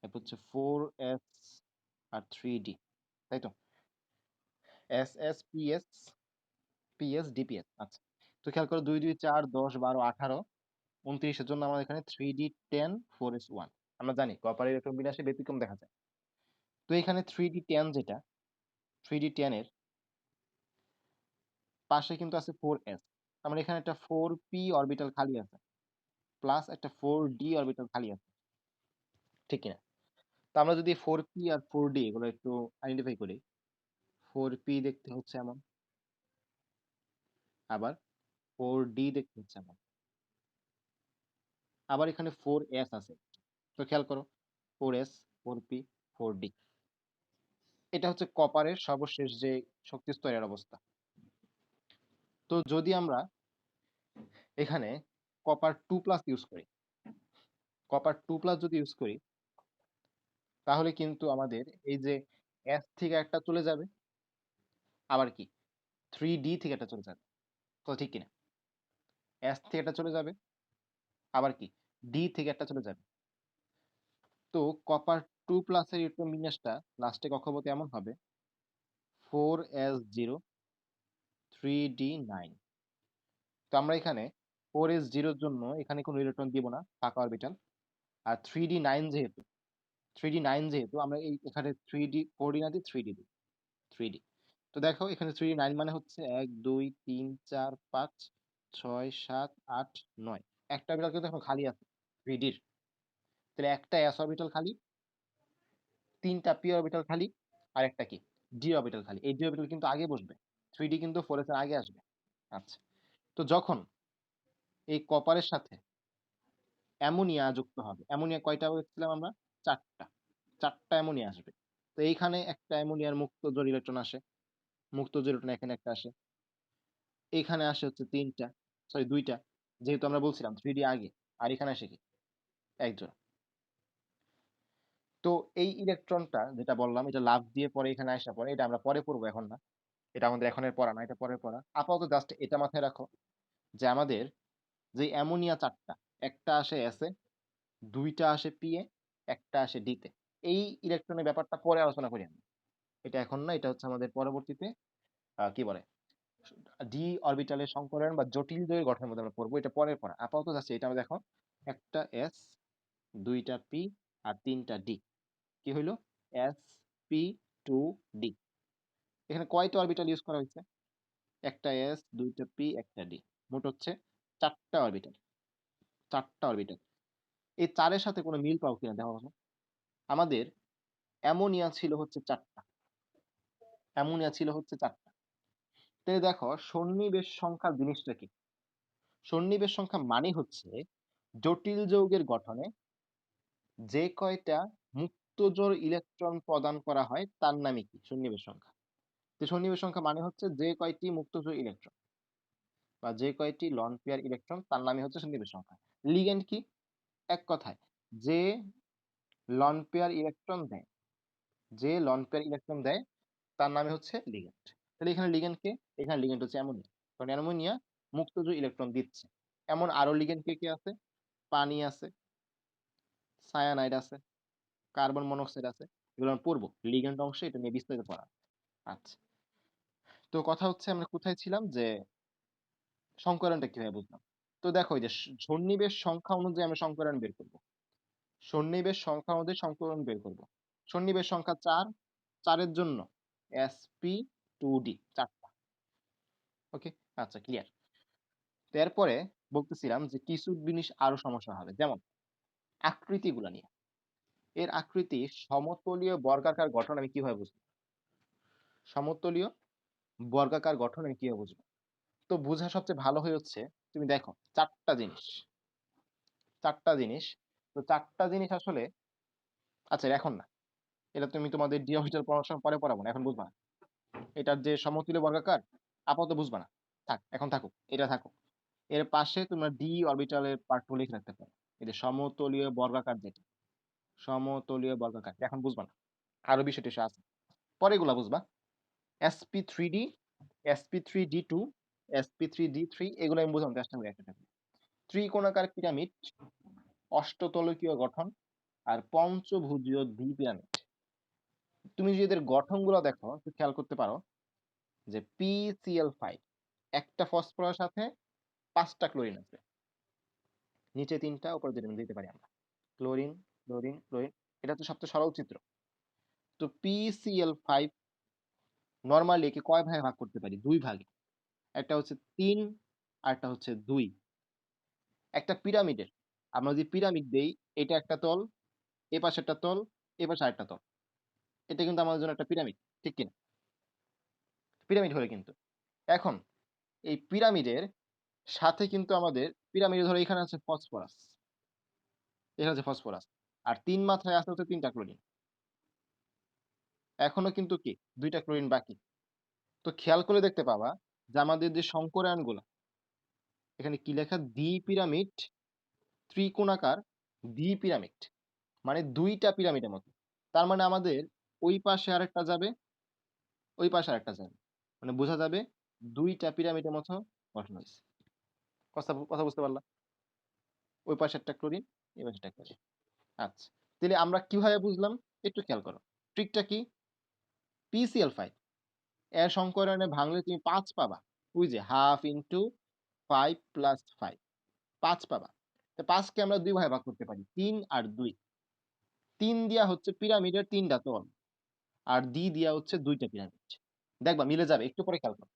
এরপর হচ্ছে 4s আর 3d, তাই তো? ss ps ps dps। আচ্ছা, তো খেয়াল করো 2 2 4 10 12 18 29 এর জন্য আমাদের এখানে 3d10 4s1। আমরা জানি কপার ইলেকট্রন বিন্যাসে ব্যতিক্রম দেখা যায়। তো এখানে 3d10 যেটা, 3d10 এর পাশে কিন্তু আছে 4s। আমরা এখানে একটা 4p অরবিটাল খালি আছে, প্লাস একটা 4d অরবিটাল খালি আছে, ঠিক কিনা? তো আমরা যদি 4p আর 4d এগুলো একটু আইডেন্টিফাই করি, 4p দেখতে হচ্ছে এমন, আবার 4d দেখতে হচ্ছে এমন, আবার এখানে 4s আছে। তো খেয়াল করো 4s, 4p, 4d। এটা হচ্ছে কপারের সর্বশেষ যে শক্তি স্তরের অবস্থা। তো যদি আমরা এখানে কপার 2+ ইউজ করি, কপার 2+ যদি ইউজ করি, তাহলে কিন্তু আমাদের এই যে s থেকে একটা চলে যাবে, আবার কি 3d থেকে একটা চলে যাবে, তো ঠিক কিনা? s থেকে একটা চলে যাবে, আবার কি d থেকে একটা চলে যাবে। তো কপার 2+ এর ইলেকট্রন বিন্যাসটা লাস্টে কক্ষপথে এমন হবে 4s0 3d9। তো আমরা এখানে 4s0 এর জন্য এখানে কোনো ইলেকট্রন দিব না, ফাঁকা অরবিটাল। আর 3d9 যেহেতু 3d9 যেহেতু আমরা এখানে 3d 4d না দিয়ে 3d দিই, 3d। তো দেখো এখানে 3d9 মানে হচ্ছে 1 2 3 4 5 6 7 8 9, একটা অরবিটাল কিন্তু এখন খালি আছে 3d এর। তাহলে একটা s অরবিটাল খালি, তিনটা p অরবিটাল খালি, আর একটা কি d অরবিটাল খালি। এই d অরবিটাল কিন্তু আগে বসবে, 3d কিন্তু 4s এর আগে আসবে। আচ্ছা, তো যখন এই কপারের সাথে অ্যামোনিয়া যুক্ত হবে, অ্যামোনিয়া কয়টা বলেছিলাম আমরা? 4টা, 4টা অ্যামোনিয়া আসবে। তো এইখানে একটা অ্যামোনিয়ার মুক্ত জোড় ইলেকট্রন আসে, মুক্ত জোড় ইলেকট্রন এখানে একটা আসে, এখানে আসে হচ্ছে 3টা, সরি 2টা, যেহেতু আমরা বলছিলাম 3d আগে। আর এখানে আসে কি এক জোড়া। তো এই ইলেকট্রনটা যেটা বললাম এটা লাফ দিয়ে পরে এখানে আসা পরে, এটা আমরা পরে পড়বো, এখন না, এটা আমাদের এখনের পড়া না, এটা পরের পড়া। আপাতত জাস্ট এটা মাথায় রাখো যে আমাদের যে অ্যামোনিয়া 4টা, একটা আসে এস এ, 2টা আসে পি এ, একটা আসে ডি তে। এই ইলেকট্রনের ব্যাপারটা পরে আলোচনা করি আমি, এটা এখন না, এটা হচ্ছে আমাদের পরবর্তীতে কি বলে ডি অরবিটালের সংকরণ বা জটিল দ্বয়ের গঠনের মধ্যে আমরা পড়বো, এটা পরের পড়া। আপাতত যাচ্ছে এটা আমরা দেখো, একটা এস, 2টা পি, আর 3টা ডি। কি হইলো? S P 2 D. এখানে কয়টা অরবিটাল ইউজ করা হয়েছে? একটা এস, 2টা পি, একটা ডি, মোট হচ্ছে 4টা অরবিটাল, 4টা অরবিটাল। এই 4-এর সাথে কোনো মিল পাও কিনা দেখো। আমাদের অ্যামোনিয়া ছিল হচ্ছে 4টা, অ্যামোনিয়া ছিল হচ্ছে 4টা। তাহলে দেখো সন্নিবেশ সংখ্যা জিনিসটা কি? সন্নিবেশ সংখ্যা মানে হচ্ছে জটিল যৌগের গঠনে যে কয়টা মুক্তজোড় ইলেকট্রন প্রদান করা হয় তার নামই কি? সন্নিবেশ সংখ্যা। তো সন্নিবেশ সংখ্যা মানে হচ্ছে যে কয়টি মুক্তজোড় ইলেকট্রন বা যে কয়টি লন পেয়ার ইলেকট্রন তার নামই হচ্ছে সন্নিবেশ সংখ্যা। লিগ্যান্ড কি? এক কথায় যে লন পেয়ার ইলেকট্রন দেয়, যে লন পেয়ার ইলেকট্রন দেয় তার নামে হচ্ছে লিগ্যান্ড। তাহলে এখানে লিগ্যান্ড কে? এখানে লিগ্যান্ড হচ্ছে অ্যামোনিয়া, কারণ অ্যামোনিয়া মুক্তজোড় ইলেকট্রন দিচ্ছে। এমন আরো লিগ্যান্ড কে কে আছে? পানি আছে, সায়ানাইড আছে, কার্বন মনোক্সাইড আছে। এগুলো আমরা পড়বো লিগ্যান্ড অংশে, এটা নিয়ে বিস্তারিত পড়া। আচ্ছা, তো কথা হচ্ছে আমরা কোথায় ছিলাম, যে সংকরণটা কিভাবে বুঝলাম। তো দেখো এই যে সন্নিবেশ সংখ্যা অনুযায়ী আমরা সংকরণ বের করব, সন্নিবেশ সংখ্যা অনুযায়ী সংকরণ বের করব। সন্নিবেশ সংখ্যা 4, 4-এর জন্য sp2d 4টা। ওকে, আচ্ছা ক্লিয়ার। এরপরে বলতেছিলাম যে কিছু জিনিস আরো সমস্যা হবে, যেমন আকৃতিগুলা নিয়ে। এর আকৃতি সমতলীয় বর্গাকার গঠন আমি কিভাবে বুঝবো? সমতলীয় বর্গাকার গঠন আমি কিভাবে বুঝবো? তো বোঝা সবচেয়ে ভালো হয়ে হচ্ছে তুমি দেখো 4টা জিনিস, 4টা জিনিস। তো 4টা জিনিস আসলে, আচ্ছা এখন না, এটা তুমি তোমাদের ডি অরবিটাল পড়ার সময় পরে পড়াবো না, এখন বুঝবা না। এটার যে সমতুল্য বর্গাকার আপাতত বুঝবা না, থাক, এখন থাকুক, এটা থাকুক। এর পাশে তোমরা ডি অরবিটালের পার্ট লিখে রাখতে পারো, এই যে সমতলীয় বর্গাকার, যেটা সমতলীয় বর্গাকার, এখন বুঝবা না, আরো বিষয় টিষয় আছে, পরে এগুলা বুঝবা। sp3d, sp3d2, sp3d3, এগুলো আমি বোঝানোর চেষ্টা করি একটা। ত্রিকোণাকার পিরামিড, অষ্টতলকীয় গঠন, আর পঞ্চভুজীয় দ্বি পিরামিড। তুমি যদি এদের গঠনগুলো দেখো একটু খেয়াল করতে পারো, যে PCl5, একটা ফসফরাস সাথে 5টা ক্লোরিন আছে, নিচে 3টা, উপরে 2টা দিতে পারি আমরা, ক্লোরিন ক্লোরিন ক্লোরিন। এটা তো সবচেয়ে সরল চিত্র। তো PCl5 নর্মালি একে কয় ভাগে ভাগ করতে পারি? 2 ভাগে, একটা হচ্ছে 3 আর একটা হচ্ছে 2। একটা পিরামিডের আমরা যদি পিরামিড দেই, এটা একটা তল, এ পাশে একটা তল, এ পাশে আরেকটা তল, এটা কিন্তু আমাদের জন্য একটা পিরামিড, ঠিক কিনা? পিরামিড হলে কিন্তু এখন এই পিরামিডের সাথে কিন্তু আমাদের পিরামিডে ধরো এখানে আছে ফসফরাস, এখানে আছে ফসফরাস, আর 3 মাত্রায় আছে হচ্ছে 3টা ক্লোরিন, এখনো কিন্তু কি 2টা ক্লোরিন বাকি। তো খেয়াল করে দেখতে পাবা যে আমাদের যে সংকরায়ন গুলা, এখানে কি লেখা? দ্বি পিরামিড, ত্রিকোণাকার দ্বি পিরামিড, মানে 2টা পিরামিডের মতো। তার মানে আমাদের ওই পাশে আরেকটা যাবে, ওই পাশে আরেকটা যাবে, মানে বোঝা যাবে 2টা পিরামিডের মতো গঠন হয়েছে। কথা কথা বুঝতে পারলা? ওই পাশে একটা ক্লোরিন, এই পাশে একটা ক্লোরিন। আচ্ছা, তাহলে আমরা কিভাবে বুঝলাম? একটু খেয়াল করো। ট্রিকটা কি? PCl5 এর সংকরণে ভাঙলে তুমি 5 পাবা। ওই যে হাফ ইনটু 5 প্লাস 5 5 পাবা। তো 5 কে আমরা 2 ভাগে ভাগ করতে পারি। 3 আর 2। 3 দিয়া হচ্ছে পিরামিডের 3 টা তল। আর দিয়া হচ্ছে 2 টা পিরামিড। দেখবা মিলে যাবে। একটু পরে খেয়াল করো।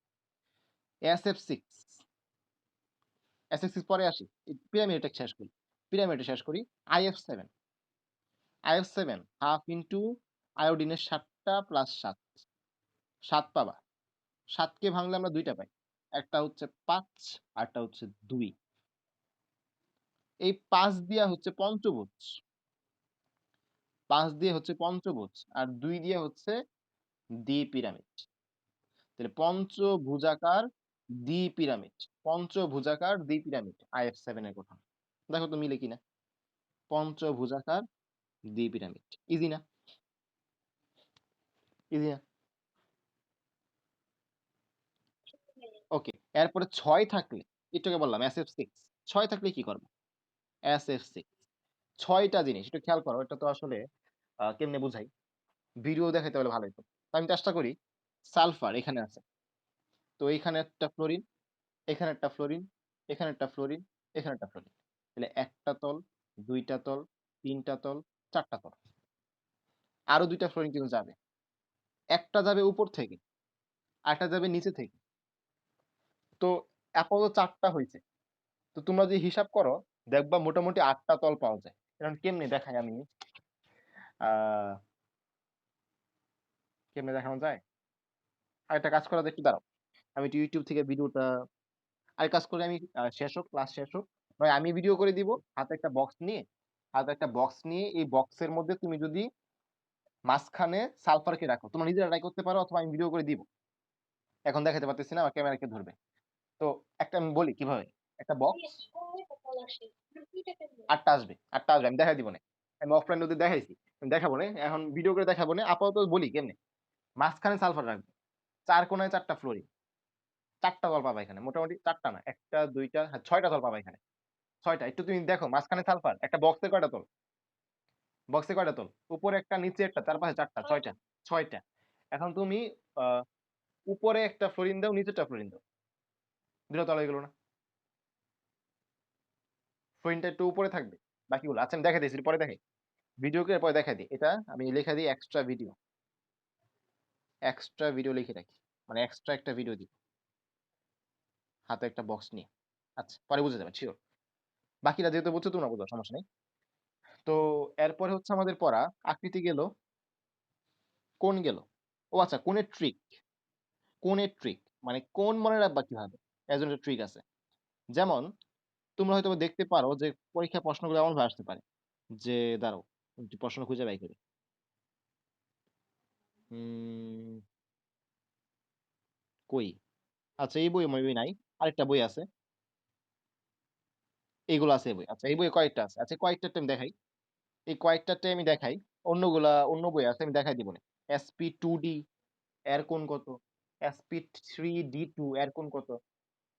SF6 SF6 পরে আসি। পিরামিডটা শেষ করি। পিরামিডটা শেষ করি। IF7 IF7 হাফ ইনটু আয়োডিনের 7 টা প্লাস 7 7 পাবা। 7 কে ভাঙলে আমরা 2 টা পাই। একটা হচ্ছে 5 আরটা হচ্ছে 2। এই 5 দিয়া হচ্ছে পঞ্চভুজ। 5 দিয়ে হচ্ছে পঞ্চভুজ আর 2 দিয়ে হচ্ছে দ্বিপিরামিড। তাহলে পঞ্চভুজাকার দ্বিপিরামিড। পঞ্চভুজাকার দ্বিপিরামিড IF7 এর গঠন। দেখো তো মিলে কিনা। পঞ্চভুজাকার দ্বিপিরামিড। ইজি না? ইজি না? ওকে। এরপরে 6 থাকলে, একটু আগে বললাম SF6 6 থাকলে কি করবো? SF6 6টা জিনিস একটু খেয়াল করো। এটা তো আসলে কেমনে বুঝাই? ভিডিও দেখাইতে হলে ভালো হতো। তো আমি চেষ্টা করি। সালফার এখানে আছে। তো এইখানে একটা ফ্লোরিন, এখানে একটা ফ্লোরিন, এখানে একটা ফ্লোরিন, এখানে একটা ফ্লোরিন। তাহলে একটা তল, 2টা তল, 3টা তল, 4টা তল। আরো 2টা ফ্লোরিন কিন্তু যাবে। একটা যাবে উপর থেকে, আরেকটা যাবে নিচে থেকে। তো আপাতত 4টা হইছে। তো তোমরা যদি হিসাব করো, দেখবা মোটামুটি 8টা তল পাওয়া যায়। এখন কেমনে দেখাই আমি? আহ কেমনে দেখানো যায়? আরেকটা কাজ করা যায়, একটু দাঁড়াও। আমি একটু ইউটিউব থেকে ভিডিওটা আর কাজ করে আমি শেষ হোক, ক্লাস শেষ হোক, নয় আমি ভিডিও করে দিব হাতে একটা বক্স নিয়ে এই বক্সের মধ্যে তুমি যদি মাঝখানে সালফারকে রাখো, তোমরা নিজেরা ট্রাই করতে পারো অথবা আমি ভিডিও করে দিব। এখন দেখাতে পারতেছি না, আমার ক্যামেরা কে ধরবে। তো একটা আমি বলি কিভাবে। একটা বক্স 8টা আসবে আমি দেখাই দিব না। আমি অফলাইন ওদের দেখাইছি, আমি দেখাবো না এখন, ভিডিও করে দেখাবো না, আপাতত বলি কেমনে। মাঝখানে সালফার রাখবে, 4 কোণায় 4টা ফ্লোরিন, 4টা তল পাবা এখানে, মোটামুটি 4টা না, একটা 2টা, হ্যাঁ 6টা তল পাবা এখানে। 6টা। একটু তুমি দেখো মাঝখানে সালফার, একটা বক্সে কয়টা তল? বক্সে কয়টা তল? উপরে একটা, নিচে একটা, তার পাশে 4টা, 6টা। 6টা। এখন তুমি আহ উপরে একটা ফ্লোরিন দাও, নিচে একটা ফ্লোরিন দাও, 2টা তল হয়ে গেল না? ফ্লোরিনটা একটু উপরে থাকবে, বাকিগুলো আচ্ছা আমি দেখাই দিয়েছি, পরে দেখাই। ভিডিও করে পরে দেখাই দিই। এটা আমি লেখা দিই এক্সট্রা ভিডিও। এক্সট্রা ভিডিও লিখে রাখি, মানে এক্সট্রা একটা ভিডিও দিই হাতে একটা বক্স নিয়ে। আচ্ছা পরে বুঝে যাবে শিওর। বাকিরা যেহেতু বুঝছো তোমরা বুঝো, সমস্যা নেই। তো এরপরে হচ্ছে আমাদের পড়া আকৃতি গেল, কোণ গেল। ও আচ্ছা, কোণের ট্রিক। কোণের ট্রিক মানে কোণ মনে রাখবা কিভাবে, এর জন্য একটা ট্রিক আছে। যেমন তোমরা হয়তো দেখতে পারো যে পরীক্ষা প্রশ্নগুলো এমন ভাবে আসতে পারে যে, দাঁড়াও একটু প্রশ্ন খুঁজে বাই করি। কই? আচ্ছা এই বই মেবি নাই, আরেকটা বই আছে, এইগুলো আছে এই বই। আচ্ছা এই বই কয়েকটা আছে, আচ্ছা কয়েকটা আমি দেখাই। এই কয়েকটাতে আমি দেখাই, অন্য বই আছে আমি দেখাই দিব না। SP2D এর কোণ কত? SP3D2 এর কোণ কত?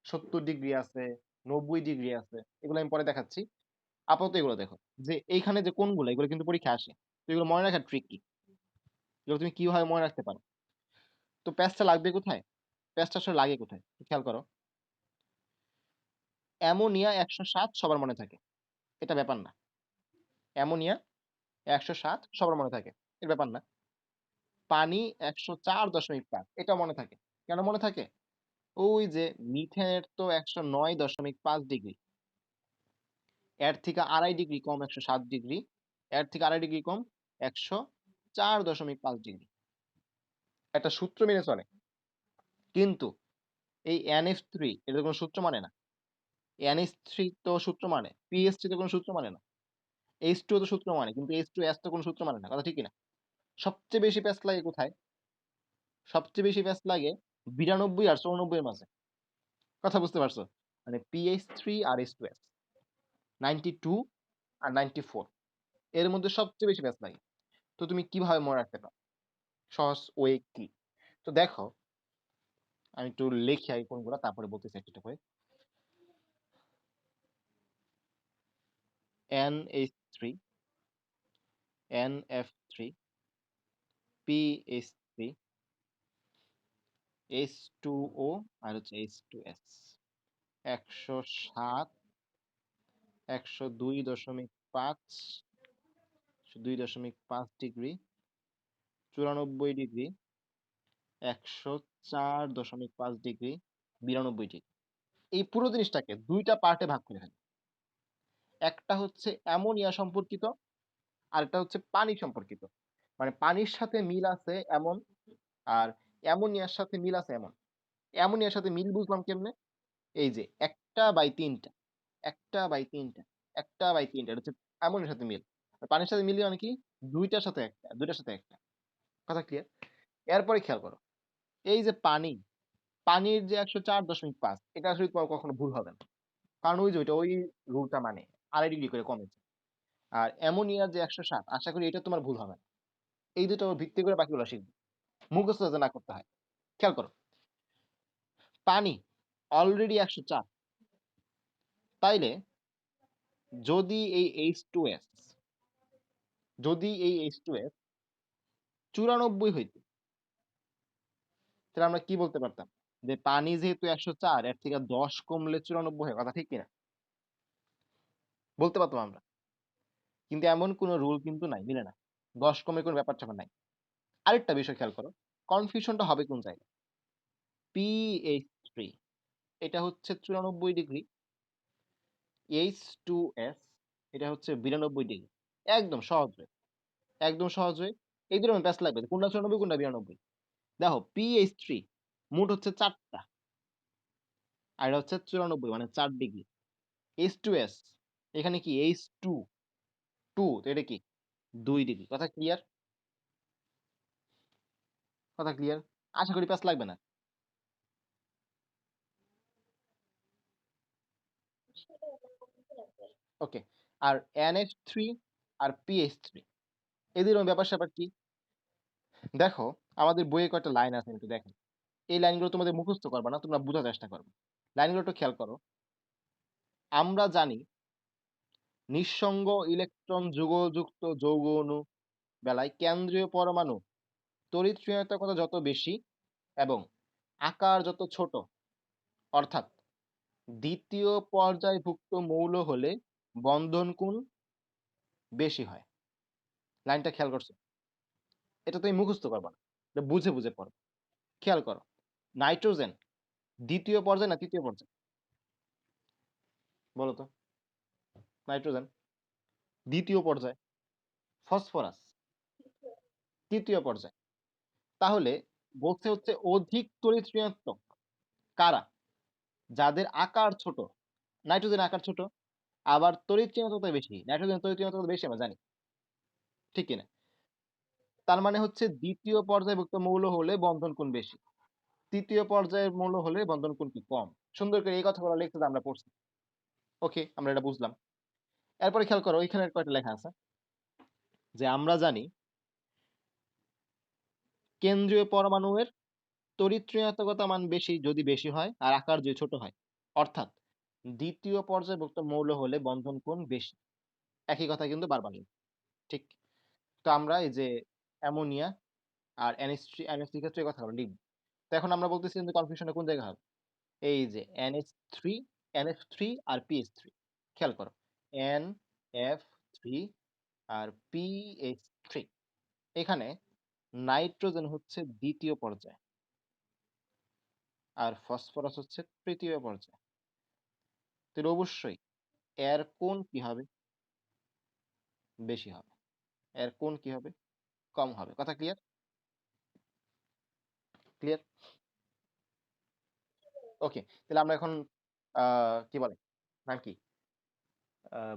70 ডিগ্রি আছে, 90 ডিগ্রি আছে, এগুলো আমি পরে দেখাচ্ছি। আপাতত এগুলো দেখো, যে এইখানে যে কোণগুলো, এগুলো কিন্তু পরীক্ষা আসে। তো এগুলো মনে রাখার ট্রিক কি? এগুলো তুমি কিভাবে মনে রাখতে পারো? তো প্যাচটা লাগবে কোথায়? প্যাচটা আসলে লাগে কোথায় খেয়াল করো। অ্যামোনিয়া 107 সবার মনে থাকে, এটা ব্যাপার না। অ্যামোনিয়া 107 সবার মনে থাকে, এর ব্যাপার না। পানি 104.5, এটা মনে থাকে। কেন মনে থাকে? ওই যে মিথেনের তো 109.5 ডিগ্রি, এর থেকে 2.5 ডিগ্রি কম 107 ডিগ্রি, এর থেকে 2.5 ডিগ্রি কম 104.5 ডিগ্রি। একটা সূত্র মেনে চলে। কিন্তু এই NH3 এটা কোনো সূত্র মানে না। NH3 তো সূত্র মানে, PH3 তো কোনো সূত্র মানে না, H2 তো সূত্র মানে, কিন্তু H2S তো কোনো সূত্র মানে না, কথা ঠিক না? সবচেয়ে বেশি প্যাচ লাগে কোথায়? সবচেয়ে বেশি প্যাচ লাগে 92 আর 94 এর মাঝে। কথা বুঝতে পারছো? মানে PH3 আর H2S, 92 আর 94 এর মধ্যে সবচেয়ে বেশি প্যাচ লাগে। তো তুমি কিভাবে মনে রাখতে পারো? সহজ ওয়ে কি? তো দেখো, আমি একটু লিখি আগে কোনগুলো, তারপরে বলতেছি একটা করে। NH3 NF3 PH3 H2O আর হচ্ছে H2S 107 102.5 2.5 degree 94 degree 104.5 degree 92 degree. এই পুরো জিনিসটাকে দুইটা পার্টে ভাগ করে ফেলে। একটা হচ্ছে অ্যামোনিয়া সম্পর্কিত আর একটা হচ্ছে পানি সম্পর্কিত। মানে পানির সাথে মিল আছে এমন আর অ্যামোনিয়ার সাথে মিল আছে এমন। অ্যামোনিয়ার সাথে মিল বুঝলাম কেমনে? এই যে 1/3টা 1/3টা 1/3টা এটা হচ্ছে অ্যামোনিয়ার সাথে মিল। আর পানির সাথে মিল মানে কি? দুইটার সাথে একটা, দুইটার সাথে একটা। কথা ক্লিয়ার? এরপরে খেয়াল করো। এই যে পানি, পানির যে 104.5 এটা আসলে তোমার কখনো ভুল হবে না। কারণ ওই যে ওই রুলটা মানে 2.5 ডিগ্রি করে কমেছে। আর অ্যামোনিয়ার যে 107 আশা করি এটা তোমার ভুল হবে না। এই দুটোর উপর ভিত্তি করে বাকিগুলো শিখবে। মুখস্থ যাতে না করতে হয়। খেয়াল করো। পানি অলরেডি 104, তাইলে যদি এই H2S যদি এই H2S 94 হইতো, তাহলে আমরা কি বলতে পারতাম? যে পানি যেহেতু 104 এর থেকে 10 কমলে 94 হয়, কথা ঠিক কিনা? বলতে পারতাম আমরা। কিন্তু এমন কোন রুল কিন্তু নাই, মিলে না। 10 কমের কোন ব্যাপার-স্যাপার নাই। আরেকটা বিষয় খেয়াল করো। কনফিউশনটা হবে কোন জায়গায়? PH3 এটা হচ্ছে 94 ডিগ্রি, H2S এটা হচ্ছে 92 ডিগ্রি। একদম সহজ ওয়ে। একদম সহজ ওয়ে। এই দুটোর মধ্যে প্যাচ লাগবে। কোনটা 94 কোনটা 92। দেখো PH3 মোট হচ্ছে 4 টা। আর এটা হচ্ছে 94 মানে 4 ডিগ্রি। H2S এখানে কি H2 2 তো এটা কি 2 ডিগ্রি। কথা ক্লিয়ার? কথা ক্লিয়ার? আশা করি প্যাচ লাগবে না। ওকে। আর NH3 আর PH3 এদের ব্যাপার-স্যাপার কি? দেখো আমাদের বইয়ে কয়েকটা লাইন আছে একটু দেখো। এই লাইনগুলো তোমাদের মুখস্থ করবা না, তোমরা বোঝার চেষ্টা করবে। লাইনগুলো একটু খেয়াল করো। আমরা জানি নিঃসঙ্গ ইলেকট্রন যুগলযুক্ত যৌগ অণু বেলায় কেন্দ্রীয় পরমাণু তড়িৎ ঋণাত্মকতা যত বেশি এবং আকার যত ছোট, অর্থাৎ দ্বিতীয় পর্যায়ভুক্ত মৌল হলে বন্ধন কোণ বেশি হয়। লাইনটা খেয়াল করছো? এটা তুমি মুখস্থ করবা না, এটা বুঝে বুঝে পড়ো। খেয়াল করো। নাইট্রোজেন দ্বিতীয় পর্যায় না তৃতীয় পর্যায়? বলো তো। নাইট্রোজেন দ্বিতীয় পর্যায়। ফসফরাস তৃতীয় পর্যায়। তাহলে বলছে হচ্ছে অধিক তড়িৎ ঋণাত্মক কারা? যাদের আকার ছোট। নাইট্রোজেনের আকার ছোট, আবার তড়িৎ ঋণাত্মকতা বেশি। নাইট্রোজেন তড়িৎ ঋণাত্মকতা বেশি আমরা জানি, ঠিক কিনা? তার মানে হচ্ছে দ্বিতীয় পর্যায়ভুক্ত মৌল হলে বন্ধন কোণ বেশি, তৃতীয় পর্যায়ের মৌল হলে বন্ধন কোণ কি কম। সুন্দর করে এই কথাগুলো লিখতে আমরা পড়ছি। ওকে, আমরা এটা বুঝলাম। এরপরে খেয়াল করো এখানে কয়টা লেখা আছে যে আমরা জানি কেন্দ্রীয় পরমাণুর তড়িৎ ঋণাত্মকতা মান বেশি যদি বেশি হয় আর আকার যদি ছোট হয়, অর্থাৎ দ্বিতীয় পর্যায়ভুক্ত মৌল হলে বন্ধন কোণ বেশি। একই কথা কিন্তু বারবার ঠিক। তো আমরা এই যে অ্যামোনিয়া আর NH3 ক্ষেত্রে এই কথাগুলো লিখব। তো এখন আমরা বলতেছি যে কনফিউশনটা কোন জায়গায় হবে? এই যে NH3 NF3 আর PH3 খেয়াল করো। NF3 আর PH3 এখানে নাইট্রোজেন হচ্ছে দ্বিতীয় পর্যায় আর ফসফরাস হচ্ছে তৃতীয় পর্যায়। তো অবশ্যই এর কোণ কি হবে? বেশি হবে। এর কোণ কি হবে? কম হবে। কথা ক্লিয়ার? ক্লিয়ার? ওকে। তাহলে আমরা এখন কি বলে? নাম কি?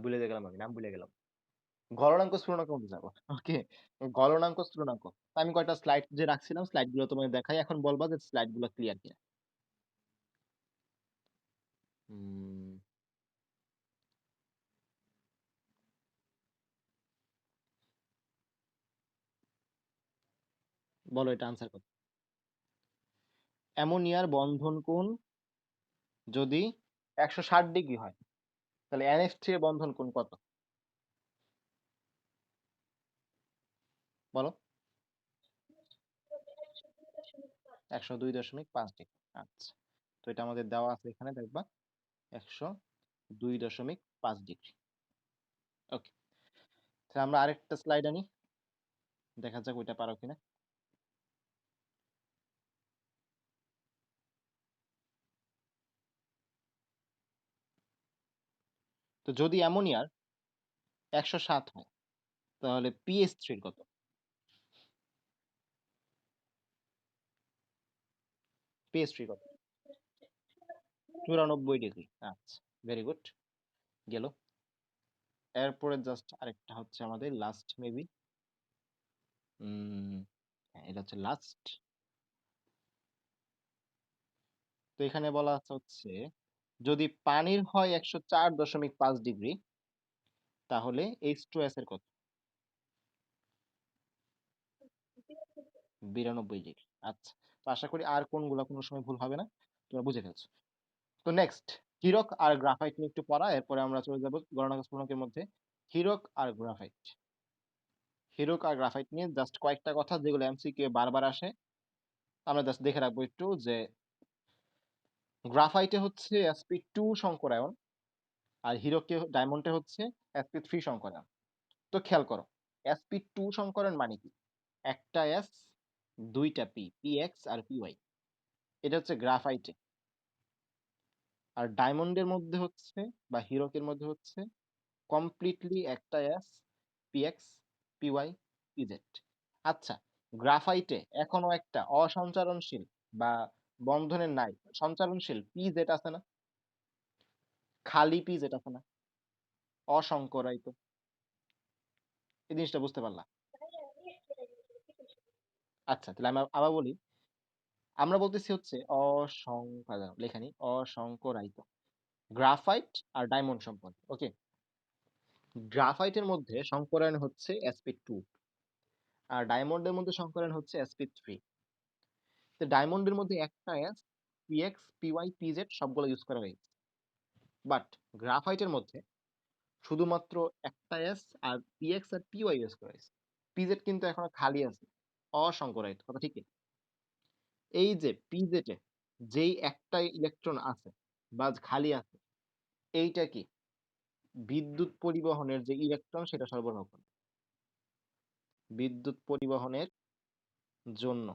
ভুলে গেলাম আমি। নাম ভুলে গেলাম। গলনাঙ্ক স্থূলনাঙ্ক মধ্যে যাবো। ওকে। গলনাঙ্ক স্থূলনাঙ্ক। তো আমি কয়েকটা স্লাইড যে রাখছিলাম স্লাইড গুলো তোমাদের দেখাই। এখন বলবা যে স্লাইড গুলো ক্লিয়ার কিনা। হুম, বলো এটা আনসার করো। অ্যামোনিয়ার বন্ধন কোণ যদি 160 ডিগ্রি হয়, তাহলে NH3 এর বন্ধন কোণ কত? বলো। 102.5 ডিগ্রি। আচ্ছা, তো এটা আমাদের দেওয়া আছে এখানে, দেখবা 102.5 ডিগ্রি। ওকে, তাহলে আমরা আরেকটা স্লাইড আনি, দেখা যাক ওইটা পারো কিনা। তো যদি অ্যামোনিয়ার 107 হয়, তাহলে পিএইচ3 কত? পিএইচ3 কত? 94 ডিগ্রি। আচ্ছা, ভেরি গুড, গেল। এরপরে জাস্ট আরেকটা হচ্ছে আমাদের লাস্ট মেবি, হ্যাঁ এটা হচ্ছে লাস্ট। তো এখানে বলা আছে হচ্ছে যদি পানির হয় 104.5 ডিগ্রি, তাহলে H2S এর কত? 92 ডিগ্রি। আচ্ছা, তো আশা করি আর কোনগুলো কোনো সময় ভুল হবে না, তোমরা বুঝে ফেলছো। তো নেক্সট, হীরক আর গ্রাফাইট নিয়ে একটু পড়া, এরপরে আমরা চলে যাব গণনা পূর্ণকের মধ্যে। হীরক আর গ্রাফাইট, হীরক আর গ্রাফাইট নিয়ে জাস্ট কয়েকটা কথা যেগুলো এমসিকিউ বারবার আসে, আমরা জাস্ট দেখে রাখবো একটু যে গ্রাফাইটে হচ্ছে sp2 সংকরায়ন, আর হীরকে ডায়মন্ডে হচ্ছে sp3 সংকরায়ন। তো খেয়াল করো, sp2 সংকরণ মানে কি? একটা s, দুইটা p, px আর py। এটা হচ্ছে গ্রাফাইটে। আর ডায়মন্ডের মধ্যে হচ্ছে, বা হীরকের মধ্যে হচ্ছে কমপ্লিটলি একটা s, px, py, pz। আচ্ছা, গ্রাফাইটে এখনো একটা অসঞ্চারণশীল বা বন্ধনের নাই সঞ্চারণশীল pz আছে না? খালি pz আছে না? অসংকরায়িত। এই জিনিসটা বুঝতে পারলা? আচ্ছা, তাহলে আমি আবার বলি, আমরা বলতেছি হচ্ছে লেখানি অসংকরায়িত গ্রাফাইট আর ডায়মন্ড সম্পর্কে। ওকে, গ্রাফাইটের মধ্যে সংকরায়ন হচ্ছে sp2, আর ডায়মন্ডের মধ্যে সংকরায়ন হচ্ছে sp3। তো ডায়মন্ডের মধ্যে একটা s, px, py, pz সবগুলো ইউজ করা হয়েছে, বাট গ্রাফাইটের মধ্যে শুধুমাত্র একটা s আর px আর py ইউজ করা হয়েছে। pz কিন্তু এখনো খালি আছে, অসংকরায়িত, কথা ঠিক? এই যে পিজেটে যেই একটা ইলেকট্রন আছে বা খালি আছে, এইটা কি বিদ্যুৎ পরিবহনের যে ইলেকট্রন সেটা সরবরাহ করে। বিদ্যুৎ পরিবহনের জন্য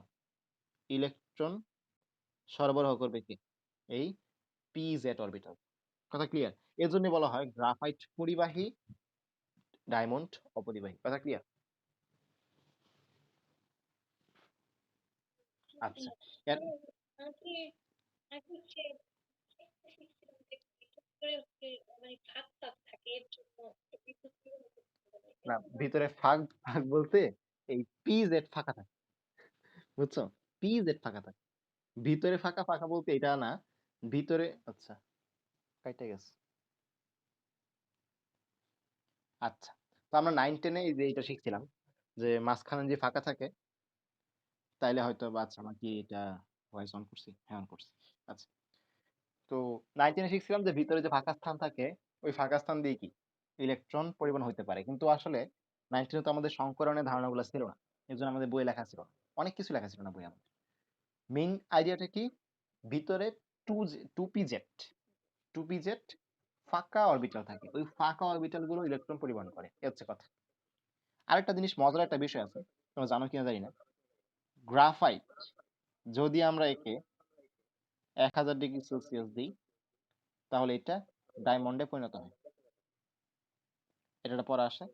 ইলেকট্রন সরবরাহ করবে কি? এই পিজেড অরবিটাল। কথা ক্লিয়ার? এর জন্য বলা হয় গ্রাফাইট পরিবাহী, ডায়মন্ড অপরিবাহী। কথা ক্লিয়ার? আচ্ছা, না, ভিতরে ফাঁক, ফাঁক বলতে এই পিজেড ফাঁকা থাকে, বুঝছো? পিজেড ফাঁকা থাকে, ভিতরে ফাঁকা, ফাঁকা বলতে এটা না, ভিতরে। আচ্ছা, কাইটা গেছে। আচ্ছা, তো আমরা 9-10 এই যে এটা শিখছিলাম যে মাঝখানে যে ফাঁকা থাকে, তাইলে হয়তো বা, আচ্ছা আমার কি এটা ভয়েস অন করছি? হ্যাঁ অন করছি। আচ্ছা, তো 9-10 শিখছিলাম যে ভিতরে যে ফাঁকা স্থান থাকে, ওই ফাঁকা স্থান দিয়ে কি ইলেকট্রন পরিবহন হইতে পারে, কিন্তু আসলে 9-10 তো আমাদের সংকরণের ধারণাগুলো ছিল না, এর জন্য আমাদের বই লেখা ছিল না, অনেক কিছু লেখা ছিল না বই আমাদের। মেইন আইডিয়াটা কি? ভিতরে two p z, two p z ফাঁকা অরবিটাল থাকে, ওই ফাঁকা অরবিটাল গুলো ইলেকট্রন পরিবহন করে, এ হচ্ছে কথা। আরেকটা জিনিস, মজার একটা বিষয় আছে, তোমরা জানো কিনা জানি না, গ্রাফাইট যদি আমরা একে 1000 ডিগ্রি সেলসিয়াস দিই, তাহলে এটা ডায়মন্ডে পরিণত হয়। এটা পরে আসে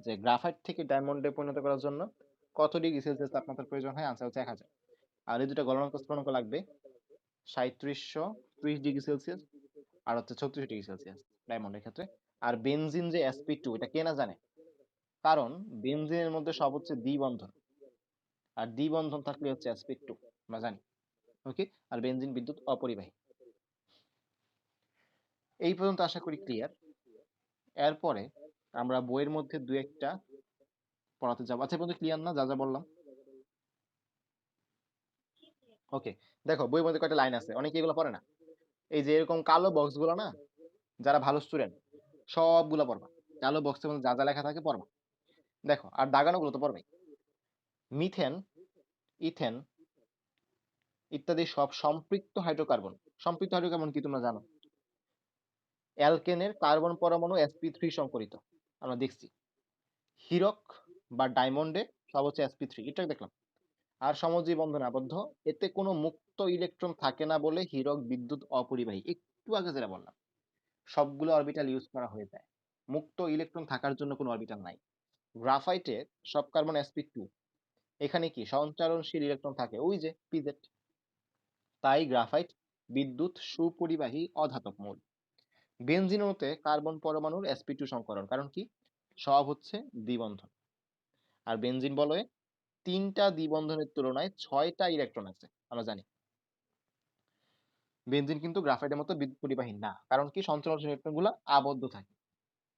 যে গ্রাফাইট থেকে ডায়মন্ডে পরিণত করার জন্য কত ডিগ্রি সেলসিয়াস তাপমাত্রার প্রয়োজন হয়, আনসার হচ্ছে 1000। আর এই দুটো গলনাঙ্ক লাগবে 3730 ডিগ্রি সেলসিয়াস আর হচ্ছে 36 ডিগ্রি সেলসিয়াস ডায়মন্ডের ক্ষেত্রে। আর বেনজিন যে sp2, এটা কে না জানে? কারণ বেনজিনের মধ্যে সব হচ্ছে দ্বিবন্ধন, আর দ্বিবন্ধন থাকলে হচ্ছে sp2, আমরা জানি। ওকে, আর বেনজিন বিদ্যুৎ অপরিবাহী। এই পর্যন্ত আশা করি ক্লিয়ার। এরপরে আমরা বইয়ের মধ্যে দু একটা পড়াতে যাবো। আচ্ছা, পর্যন্ত ক্লিয়ার না যা যা বললাম? ওকে, দেখো বইয়ের মধ্যে কয়টা লাইন আছে, অনেকে এগুলো পড়ে না। এই যে এরকম কালো বক্স গুলো না, যারা ভালো স্টুডেন্ট সবগুলো পড়বা, কালো বক্সের মধ্যে যা যা লেখা থাকে পড়বা। দেখো, আর দাগানো গুলো তো পড়বে। মিথেন, ইথেন ইত্যাদি সব সম্পৃক্ত হাইড্রোকার্বন। সম্পৃক্ত হাইড্রোকার্বন কি তোমরা জানো? অ্যালকেনের কার্বন পরমাণু sp3 সংকরিত, আমরা দেখছি। হীরক বা ডায়মন্ডে সব হচ্ছে sp3, এটা দেখলাম। আর সমযোজী বন্ধনে আবদ্ধ, এতে কোনো মুক্ত ইলেকট্রন থাকে না বলে হীরক বিদ্যুৎ অপরিবাহী। একটু আগে যেটা বললাম, সবগুলো অরবিটাল ইউজ করা হয়ে যায়, মুক্ত ইলেকট্রন থাকার জন্য কোনো অরবিটাল নাই। গ্রাফাইটে সব কার্বন sp2, এখানে কি সঞ্চারণশীল ইলেকট্রন থাকে, ওই যে পিজেড। তাই গ্রাফাইট বিদ্যুৎ সুপরিবাহী অধাতব মৌল। বেনজিন অণুতে কার্বন পরমাণুর sp2 সংকরণ, কারণ কি সব হচ্ছে দ্বিবন্ধন। আর বেনজিন বলয়ে 3টা দ্বিবন্ধনের তুলনায় 6টা ইলেকট্রন আছে, আমরা জানি। বেনজিন কিন্তু গ্রাফাইটের মতো বিদ্যুৎ পরিবাহী না, কারণ কি সঞ্চালনশীল ইলেকট্রন গুলো আবদ্ধ থাকে।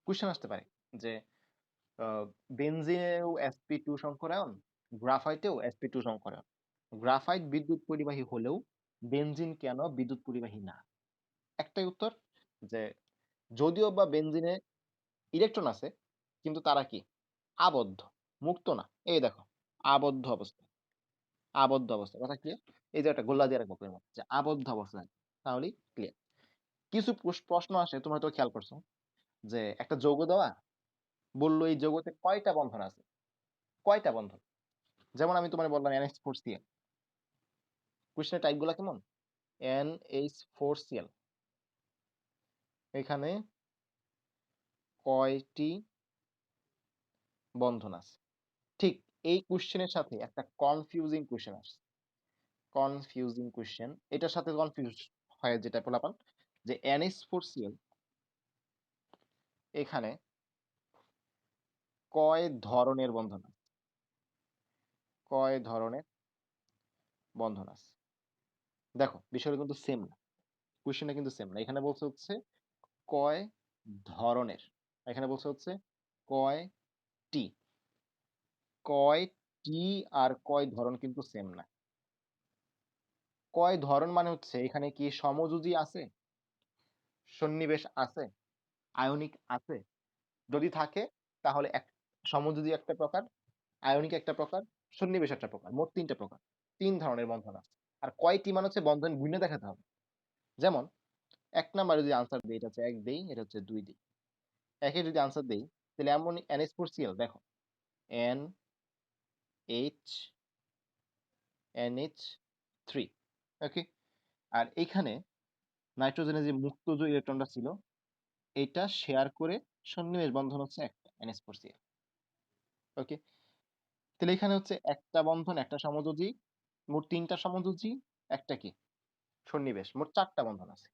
কোশ্চেন আসতে পারে যে বেনজিনেও sp2 সংকরায়ন, গ্রাফাইটেও sp2 সংকরায়ন। গ্রাফাইট বিদ্যুৎ পরিবাহী হলেও বেনজিন কেন বিদ্যুৎ পরিবাহী না? একটাই উত্তর, যে যদিও বা বেনজিনে ইলেকট্রন আছে, কিন্তু তারা কি আবদ্ধ, মুক্ত না। এই দেখো, আবদ্ধ অবস্থা, আবদ্ধ অবস্থা, কথা ক্লিয়ার? এই যে একটা গোল্লা দিয়ে রাখবো যে আবদ্ধ অবস্থায়, তাহলেই ক্লিয়ার। কিছু প্রশ্ন আসে, তোমরা হয়তো খেয়াল করছো, যে একটা যৌগ দেওয়া, বললো এই যৌগতে কয়টা বন্ধন আছে, কয়টা বন্ধন। যেমন আমি তোমার বললাম NH4Cl, কোশ্চেনের টাইপ গুলা কেমন, NH4Cl, এখানে কয়টি বন্ধন আছে। ঠিক এই কোশ্চেনের সাথে একটা কনফিউজিং কোশ্চেন আসছে, কনফিউজিং কোশ্চেন, এটার সাথে কনফিউজ হয় যেটা পোলাপান, যে NH4Cl এখানে কয় ধরনের বন্ধন আছে, কয় ধরনের বন্ধন আছে। দেখো বিষয়টা কিন্তু সেম না, কোশ্চেনটা কিন্তু সেম না। এখানে বলছে হচ্ছে কয় ধরনের, এখানে বলছে হচ্ছে কয়টি। কয়টি আর কয় ধরন কিন্তু সেম না। কয় ধরন মানে হচ্ছে এখানে কি সমযোজী আছে, সন্নিবেশ আছে, আয়নিক আছে। যদি থাকে তাহলে এক সমযোজী একটা প্রকার, আয়নিক একটা প্রকার, সন্নিবেশ একটা প্রকার, মোট 3টা প্রকার, 3 ধরনের বন্ধন আছে। আর কয়টি মানে হচ্ছে বন্ধন গুণে দেখাতে হবে। যেমন 1 নাম্বারে যদি আনসার দেই, এটা হচ্ছে 1 দেই, এটা হচ্ছে 2 দেই, একে যদি আনসার দেই, তাহলে এমন NH4Cl দেখো, NH3, ওকে। আর এইখানে নাইট্রোজেনের যে মুক্তজ ইলেকট্রনটা ছিল, এটা শেয়ার করে সন্নিবেশ বন্ধন হচ্ছে একটা NH4Cl, ওকে। তাহলে এখানে হচ্ছে একটা বন্ধন, একটা সমযোজী, মোট 3টা সমযোজী, একটা কি সন্নিবেশ, মোট 4টা বন্ধন আছে,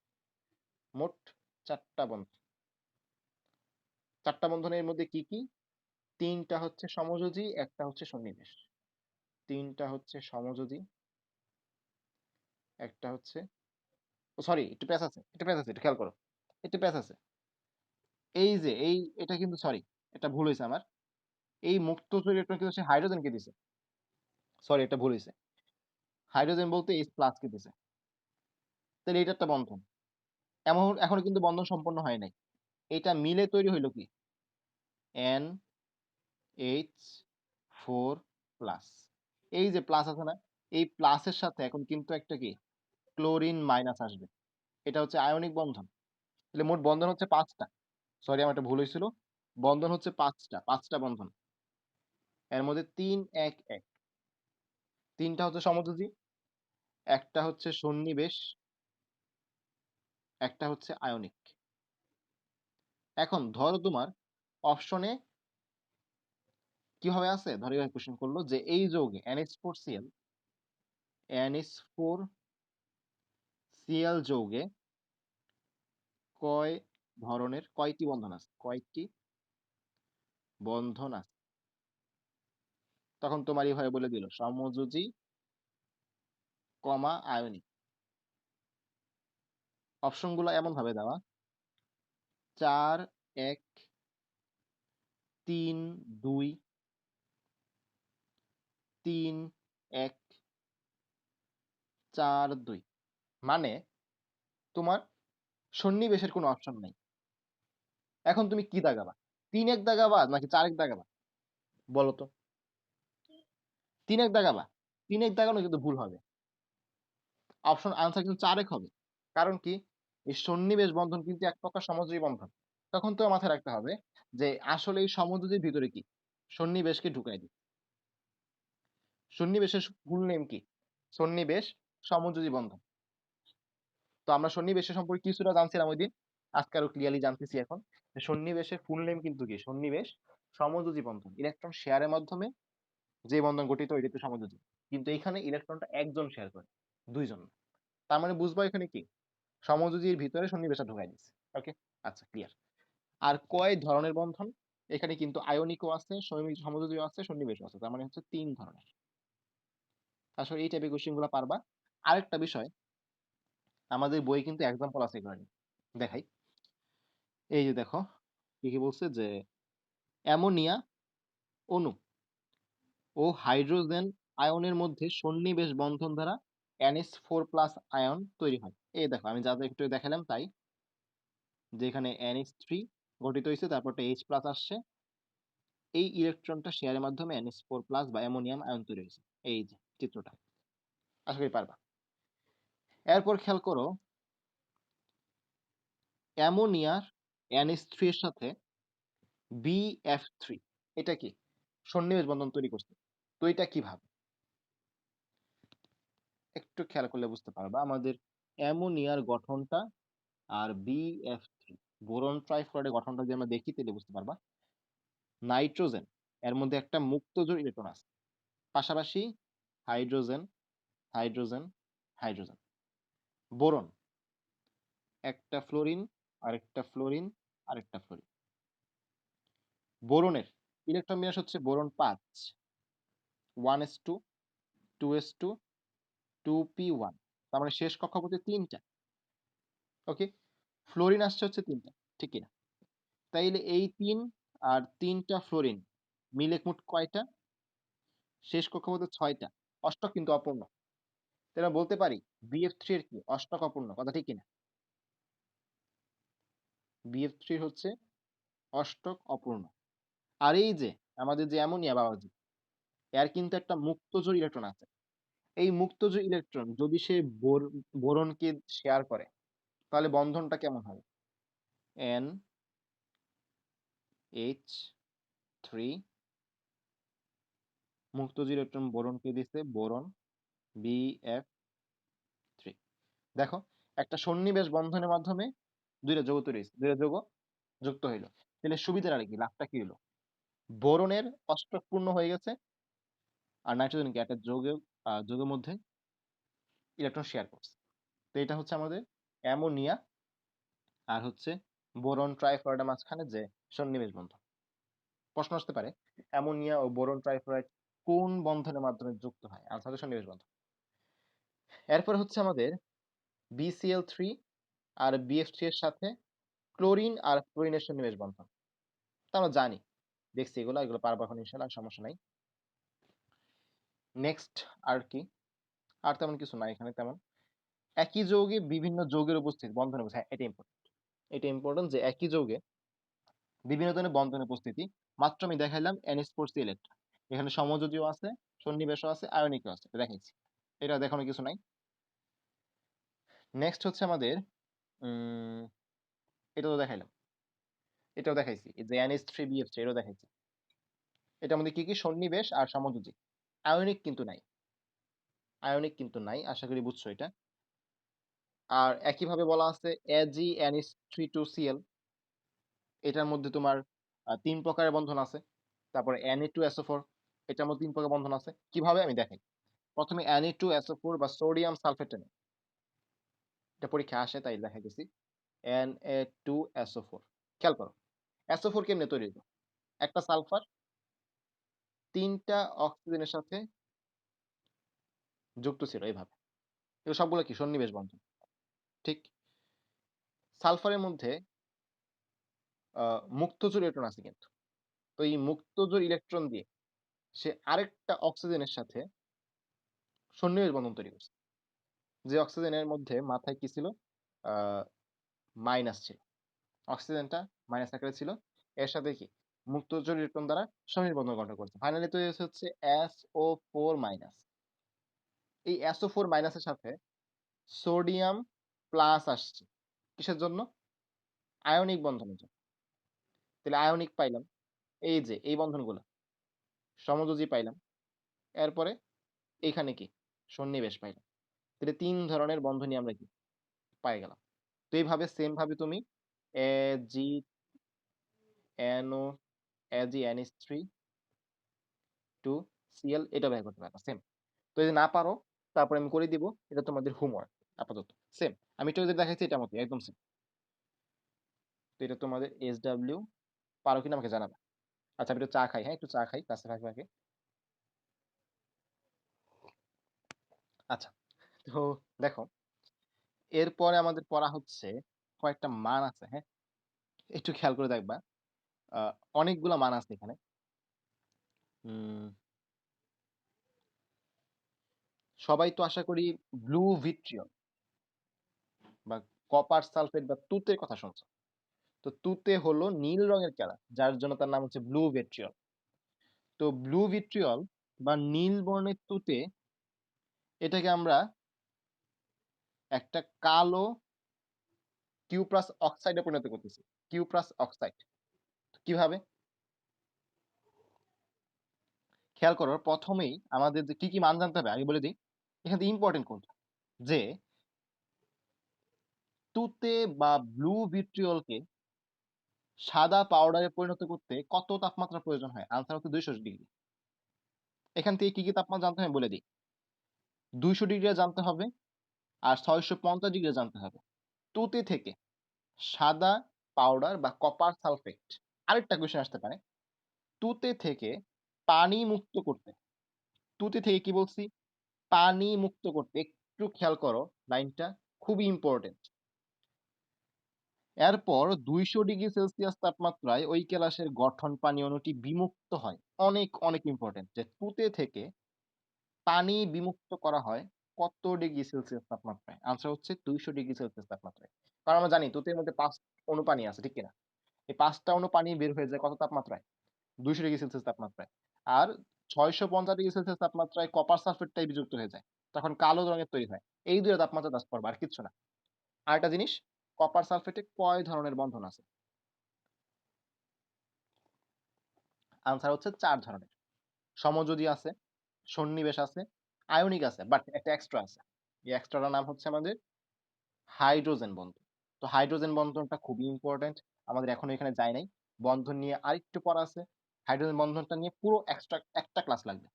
মোট 4টা বন্ধন। 4টা বন্ধনের মধ্যে কি কি, 3টা হচ্ছে সমযোজী, একটা হচ্ছে সন্নিবেশ। 3টা হচ্ছে সমযোজী, একটা হচ্ছে, সরি একটু প্যাচ আছে, একটু প্যাচ আছে, একটু খেয়াল করো, একটু প্যাচ আছে। এই যে এই, এটা কিন্তু সরি, এটা ভুল হয়েছে আমার। এই মুক্ত ইলেকট্রন কিন্তু সে হাইড্রোজেনকে দিছে, সরি এটা ভুল হয়েছে, হাইড্রোজেন বলতে H+ কে দিছে। তাহলে এটা একটা বন্ধন, এখনো কিন্তু বন্ধন সম্পন্ন হয় নাই। এটা মিলে তৈরি হইলো কি NH4+। এই যে প্লাস আছে না, এই প্লাসের সাথে এখন কিন্তু একটা কি ক্লোরিন মাইনাস আসবে, এটা হচ্ছে আয়নিক বন্ধন। তাহলে মোট বন্ধন হচ্ছে 5টা, সরি আমার একটা ভুল হয়েছিল, বন্ধন হচ্ছে 5টা বন্ধন। এর মধ্যে 3-1-1, 3টা হচ্ছে সমযোজী, একটা হচ্ছে সন্নিবেশ, একটা হচ্ছে আয়নিক। এখন ধরো তোমার অপশনে কিভাবে আছে, ধরো এভাবে কোশ্চেন করলো যে এই যৌগে NH4Cl যৌগে কয় ধরনের, কয়টি বন্ধন আছে, কয়টি বন্ধন আছে। তখন তোমার এইভাবে বলে দিল সমযোজী, কমা আয়নিক। অপশন গুলো এমন ভাবে দেওয়া 4-1-3-2, 3-1-4-2, মানে তোমার সন্নিবেশের কোনো অপশন নাই। এখন তুমি কি দাগাবা, 3-1 দাগাবা নাকি 4-1 দাগাবা, বলো তো। 3 এক দাগাবা। 3 এক দাগানো কিন্তু ভুল হবে। অপশন আনসার কিন্তু 4 এক হবে। কারণ কি? এই সন্নিবেশ বন্ধন কিন্তু এক প্রকার সমযোজী বন্ধন। তখন তো মাথায় রাখতে হবে যে আসলে এই সমযোজীর ভিতরে কি? সন্নিবেশকে ঢুকাই দিই। সন্নিবেশের ফুল নেম কি? সন্নিবেশ সমযোজী বন্ধন। তো আমরা সন্নিবেশের সম্পর্কে কিছুটা জানছিলাম ঐদিন। আজকে আরো ক্লিয়ারলি জানতেছি এখন। যে সন্নিবেশের ফুল নেম কিন্তু কি? সন্নিবেশ সমযোজী বন্ধন। ইলেকট্রন শেয়ারের মাধ্যমে যে বন্ধন গঠিত এটি হচ্ছে সমযোজী। কিন্তু এখানে ইলেকট্রনটা একজন শেয়ার করে, ২ জন না। তার মানে বুঝবা এখানে কি? সমযোজীর ভিতরে সন্নিবেশটা ঢুকাই দিচ্ছে। ওকে? আচ্ছা ক্লিয়ার। আর কয় ধরনের বন্ধন? এখানে কিন্তু আয়নিকও আছে, সমযোজীও আছে, সন্নিবেশও আছে। তার মানে হচ্ছে ৩ ধরনের। আসলে এই টাইপের কোয়েশ্চেন গুলা পারবা। আরেকটা বিষয়, আমাদের বইয়ে কিন্তু এক্সাম্পল আছে এগুলা নিয়ে। দেখাই। এই যে দেখো, কি বলছে যে অ্যামোনিয়া অণু ও হাইড্রোজেন আয়নের মধ্যে সন্নিবেশ বন্ধন দ্বারা NH4+ আয়ন তৈরি হয়। এই দেখো আমি যা একটু দেখালাম তাই, যে এখানে NH3 গঠিত হয়েছে, তারপর একটা H+ আসছে। এই ইলেকট্রনটা শেয়ারের মাধ্যমে NH4+ বা অ্যামোনিয়াম আয়ন তৈরি হয়েছে। এই যে চিত্রটা, আশা করি পারবা। এরপর খেয়াল করো, অ্যামোনিয়ার NH3 এর সাথে BF3, এটা কি? সন্নিবেশ বন্ধন তৈরি করছে। তো এটা কিভাবে? একটু খেয়াল করলে বুঝতে পারবা। আমাদের অ্যামোনিয়ার গঠনটা আর BF3 বোরন ট্রাইফ্লুরাইডের গঠনটা যদি আমরা দেখি তাহলে বুঝতে পারবা। নাইট্রোজেন এর মধ্যে একটা মুক্ত জোড় ইলেকট্রন আছে, পাশাপাশি হাইড্রোজেন হাইড্রোজেন হাইড্রোজেন। বোরন একটা ফ্লোরিন, আরেকটা ফ্লোরিন, আরেকটা ফ্লোরিন। বোরনের ইলেকট্রন বিন্যাস হচ্ছে বোরন 5, 1s2, 2s2, 2p1। তার মানে শেষ কক্ষপথে 3টা। ওকে, ফ্লোরিন আসছে হচ্ছে 3টা, ঠিক কিনা? তাইলে এই 3 আর 3টা ফ্লোরিন মিলে মোট কয়টা? শেষ কক্ষপথে 6টা। অষ্টক কিন্তু অপূর্ণ। তাহলে বলতে পারি BF3 এর কি? অষ্টক অপূর্ণ। কথা ঠিক কিনা? BF3 হচ্ছে অষ্টক অপূর্ণ। আর এই যে আমাদের যে অ্যামোনিয়া বাবাজি, এর কিন্তু একটা মুক্তজোড় ইলেকট্রন আছে। এই মুক্তজোড় ইলেকট্রন যদি সে বোরনকে শেয়ার করে, তাহলে বন্ধনটা কেমন হবে? NH3, মুক্তজোড় ইলেকট্রন বোরনকে দিছে, বোরন BF3। দেখো, একটা সন্নিবেশ বন্ধনের মাধ্যমে দুইটা যৌগ তৈরি হয়েছে, দুইটা যৌগ যুক্ত হইলো। তাহলে সুবিধাটা কি? লাভটা কি হলো? বোরনের অষ্টক পূর্ণ হয়ে গেছে, আর নাইট্রোজেন কি একটা যৌগের মধ্যে ইলেকট্রন শেয়ার করছে। তো এটা হচ্ছে আমাদের অ্যামোনিয়া আর হচ্ছে বোরন ট্রাইফ্লুরাইডের মাঝখানে যে সন্নিবেশ বন্ধন। প্রশ্ন আসতে পারে অ্যামোনিয়া ও বোরন ট্রাইফ্লুরাইড কোন বন্ধনের মাধ্যমে যুক্ত হয়? আনসার হচ্ছে সন্নিবেশ বন্ধন। এরপর হচ্ছে আমাদের BCl3 আর BF3 এর সাথে ক্লোরিন আর ফ্লোরিনের সন্নিবেশ বন্ধন। তা আমরা জানি, দেখছি এগুলো পারবো এখন ইনশাআল্লাহ, সমস্যা নাই। নেক্সট আর কি? আর তেমন কিছু নাই এখানে তেমন। একই যৌগে বিভিন্ন যৌগের উপস্থিতি বন্ধনের উপস্থিতি, হ্যাঁ এটা ইম্পর্টেন্ট। এটা ইম্পর্টেন্ট যে একই যৌগে বিভিন্ন ধরনের বন্ধনের উপস্থিতি। মাত্র আমি দেখাইলাম NH4Cl, এখানে সমযোজীও আছে, সন্নিবেশও আছে, আয়নিকও আছে, দেখাইছি। এটা দেখানোর কিছু নাই। নেক্সট হচ্ছে আমাদের এটা তো দেখাইলাম, এটাও দেখাইছি যে NH3BF3, এটাও দেখাইছি। এটার মধ্যে কি কি? সন্নিবেশ আর সমযোজী। আয়নিক কিন্তু নাই, আয়নিক কিন্তু নাই, আশা করি বুঝছো এটা। আর একইভাবে বলা আছে AgNH32Cl, এটার মধ্যে তোমার 3 প্রকারের বন্ধন আছে। তারপরে Na2SO4, এটার মধ্যে 3 প্রকার বন্ধন আছে। কিভাবে আমি দেখাই। প্রথমে Na2SO4 বা সোডিয়াম সালফেট, এটা পরীক্ষায় আসে তাই দেখা গেছি। Na2SO4, খেয়াল করো SO4 কেমনে তৈরি হলো? একটা সালফার 3টা অক্সিজেনের সাথে যুক্ত ছিল এইভাবে। এগুলো সবগুলো কি? সন্নিবেশ বন্ধন। ঠিক। সালফারের মধ্যে মুক্তজোড় ইলেকট্রন আছে কিন্তু। তো এই মুক্তজোড় ইলেকট্রন দিয়ে সে আরেকটা অক্সিজেনের সাথে সন্নিবেশ বন্ধন তৈরি করছে। যে অক্সিজেনের মধ্যে মাথায় কি ছিল? মাইনাস ছিল। অক্সিজেনটা মাইনাস আকারে ছিল। এর সাথে কি? মুক্ত জোড় ইলেকট্রন দ্বারা সহনীয় বন্ধন গঠন করছে। ফাইনালি তৈরি হচ্ছে SO4-। এই SO4- এর সাথে সোডিয়াম প্লাস আসছে কিসের জন্য? আয়নিক বন্ধনের জন্য। তাহলে আয়নিক পাইলাম, এই যে এই বন্ধনগুলো সমযোজী পাইলাম, এরপরে এখানে কি সন্নিবেশ পাইলাম। তাহলে 3 ধরনের বন্ধনই আমরা কি পাই গেলাম। তো এইভাবে সেম ভাবে তুমি AgNO AgNH3 2Cl এটা ব্যবহার করতে পারবা সেম। তো যদি না পারো তারপরে আমি করে দিব, এটা তোমাদের হোমওয়ার্ক আপাতত সেম। আমি একটু যদি দেখাচ্ছি এটা মতো একদম সেম। তো এটা তোমাদের SW পারো কিনা আমাকে জানাবে। আচ্ছা আমি একটু চা খাই, হ্যাঁ একটু চা খাই কাছে ফাঁকে ফাঁকে। আচ্ছা তো দেখো এরপরে আমাদের পড়া হচ্ছে কয়েকটা মান আছে, হ্যাঁ একটু খেয়াল করে দেখবা। আহ, অনেকগুলা মান আছে এখানে। উম, সবাই তো আশা করি ব্লু ভিট্রিয়ল বা কপার সালফেট বা তুতের কথা শুনছো। তো তুতে হলো নীল রঙের কেরা, যার জন্য তার নাম হচ্ছে ব্লু ভিট্রিয়ল। তো ব্লু ভিট্রিয়ল বা নীল বর্ণের তুতে এটাকে আমরা একটা কালো কিউপ্রাস অক্সাইডে পরিণত করতেছি। কিউপ্রাস অক্সাইড কিভাবে? খেয়াল করো প্রথমেই আমাদের যে কি কি মান জানতে হবে আগে বলে দিই। এখানে ইম্পর্টেন্ট কোনটা, যে তুতে বা ব্লু ভিট্রিয়লকে সাদা পাউডারে পরিণত করতে কত তাপমাত্রা প্রয়োজন হয়? আনসার হচ্ছে 200 ডিগ্রি। এখান থেকে কি কি তাপমাত্রা জানতে হবে বলে দিই। 200 ডিগ্রি জানতে হবে আর 650 ডিগ্রি জানতে হবে। তুতে থেকে সাদা পাউডার বা কপার সালফেট। আরেকটা কোয়েশ্চেন আসতে পারে, তুতে থেকে পানি মুক্ত করতে। তুতে থেকে কি বলছি? পানি মুক্ত করতে। একটু খেয়াল করো লাইনটা, খুবই ইম্পর্টেন্ট। এরপর 200 ডিগ্রি সেলসিয়াস তাপমাত্রায় ওই কেলাসের গঠন পানি অণুটি বিমুক্ত হয়। অনেক অনেক ইম্পর্টেন্ট যে তুতে থেকে পানি বিমুক্ত করা হয় কত ডিগ্রি সেলসিয়াস তাপমাত্রায়? আনসার হচ্ছে 200 ডিগ্রি সেলসিয়াস তাপমাত্রায়। কারণ আমরা জানি তুতের মধ্যে 5 অণু পানি আছে, ঠিক কিনা? এই 5টা অণু পানি বের হয়ে যায় কত তাপমাত্রায়? 200 ডিগ্রি সেলসিয়াস তাপমাত্রায়। আর 650 ডিগ্রি সেলসিয়াস তাপমাত্রায় কপার সালফেটটাই বিযুক্ত হয়ে যায়, তখন কালো রঙের তৈরি হয়। এই দুটো তাপমাত্রা জাস্ট পড়বা, আর কিচ্ছু না। আরেকটা জিনিস, কপার সালফেটে কয় ধরনের বন্ধন আছে? আনসার হচ্ছে 4 ধরনের। সমযোজী আছে, সন্নিবেশ আছে, আয়নিক আছে, বাট একটা এক্সট্রা আছে। এই এক্সট্রাটার নাম হচ্ছে আমাদের হাইড্রোজেন বন্ধন। তো হাইড্রোজেন বন্ধনটা খুবই ইম্পর্টেন্ট, আমাদের এখনো এখানে যায় নাই। বন্ধন নিয়ে আরেকটু পড়া আছে। হাইড্রোজেন বন্ধনটা নিয়ে পুরো এক্সট্রা একটা ক্লাস লাগবে।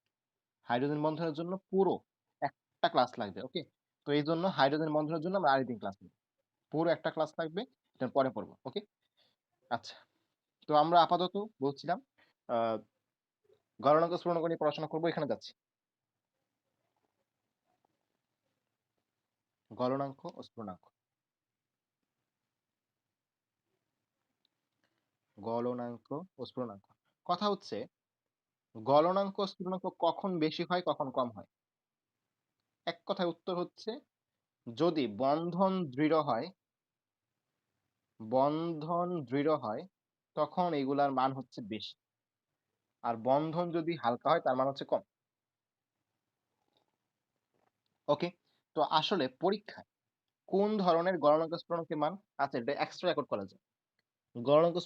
হাইড্রোজেন বন্ধনের জন্য পুরো একটা ক্লাস লাগবে, ওকে? তো এই জন্য হাইড্রোজেন বন্ধনের জন্য আমরা আরেকদিন ক্লাস নেব। পুরো একটা ক্লাস লাগবে, এটা পরে পড়বো, ওকে? আচ্ছা, তো আমরা আপাতত বলছিলাম আহ গলনাঙ্ক স্ফুটনাঙ্ক নিয়ে পড়াশোনা করবো, এখানে যাচ্ছি। গলনাঙ্ক ও স্ফুটনাঙ্ক। গলনাঙ্ক ও স্ফুটনাঙ্ক। কথা হচ্ছে গলনাঙ্ক ও স্ফুটনাঙ্ক কখন বেশি হয় কখন কম হয়? এক কথায় উত্তর হচ্ছে যদি বন্ধন দৃঢ় হয় তখন এগুলার মান হচ্ছে বেশি, আর বন্ধন যদি হালকা হয় তার মান হচ্ছে কম। ওকে, তো আসলে পরীক্ষায় কোন ধরনের গলনাঙ্ক স্ফুটনাঙ্কের মান আছে এটা এক্সট্রা রেকর্ড করা যায়। গলনাঙ্ক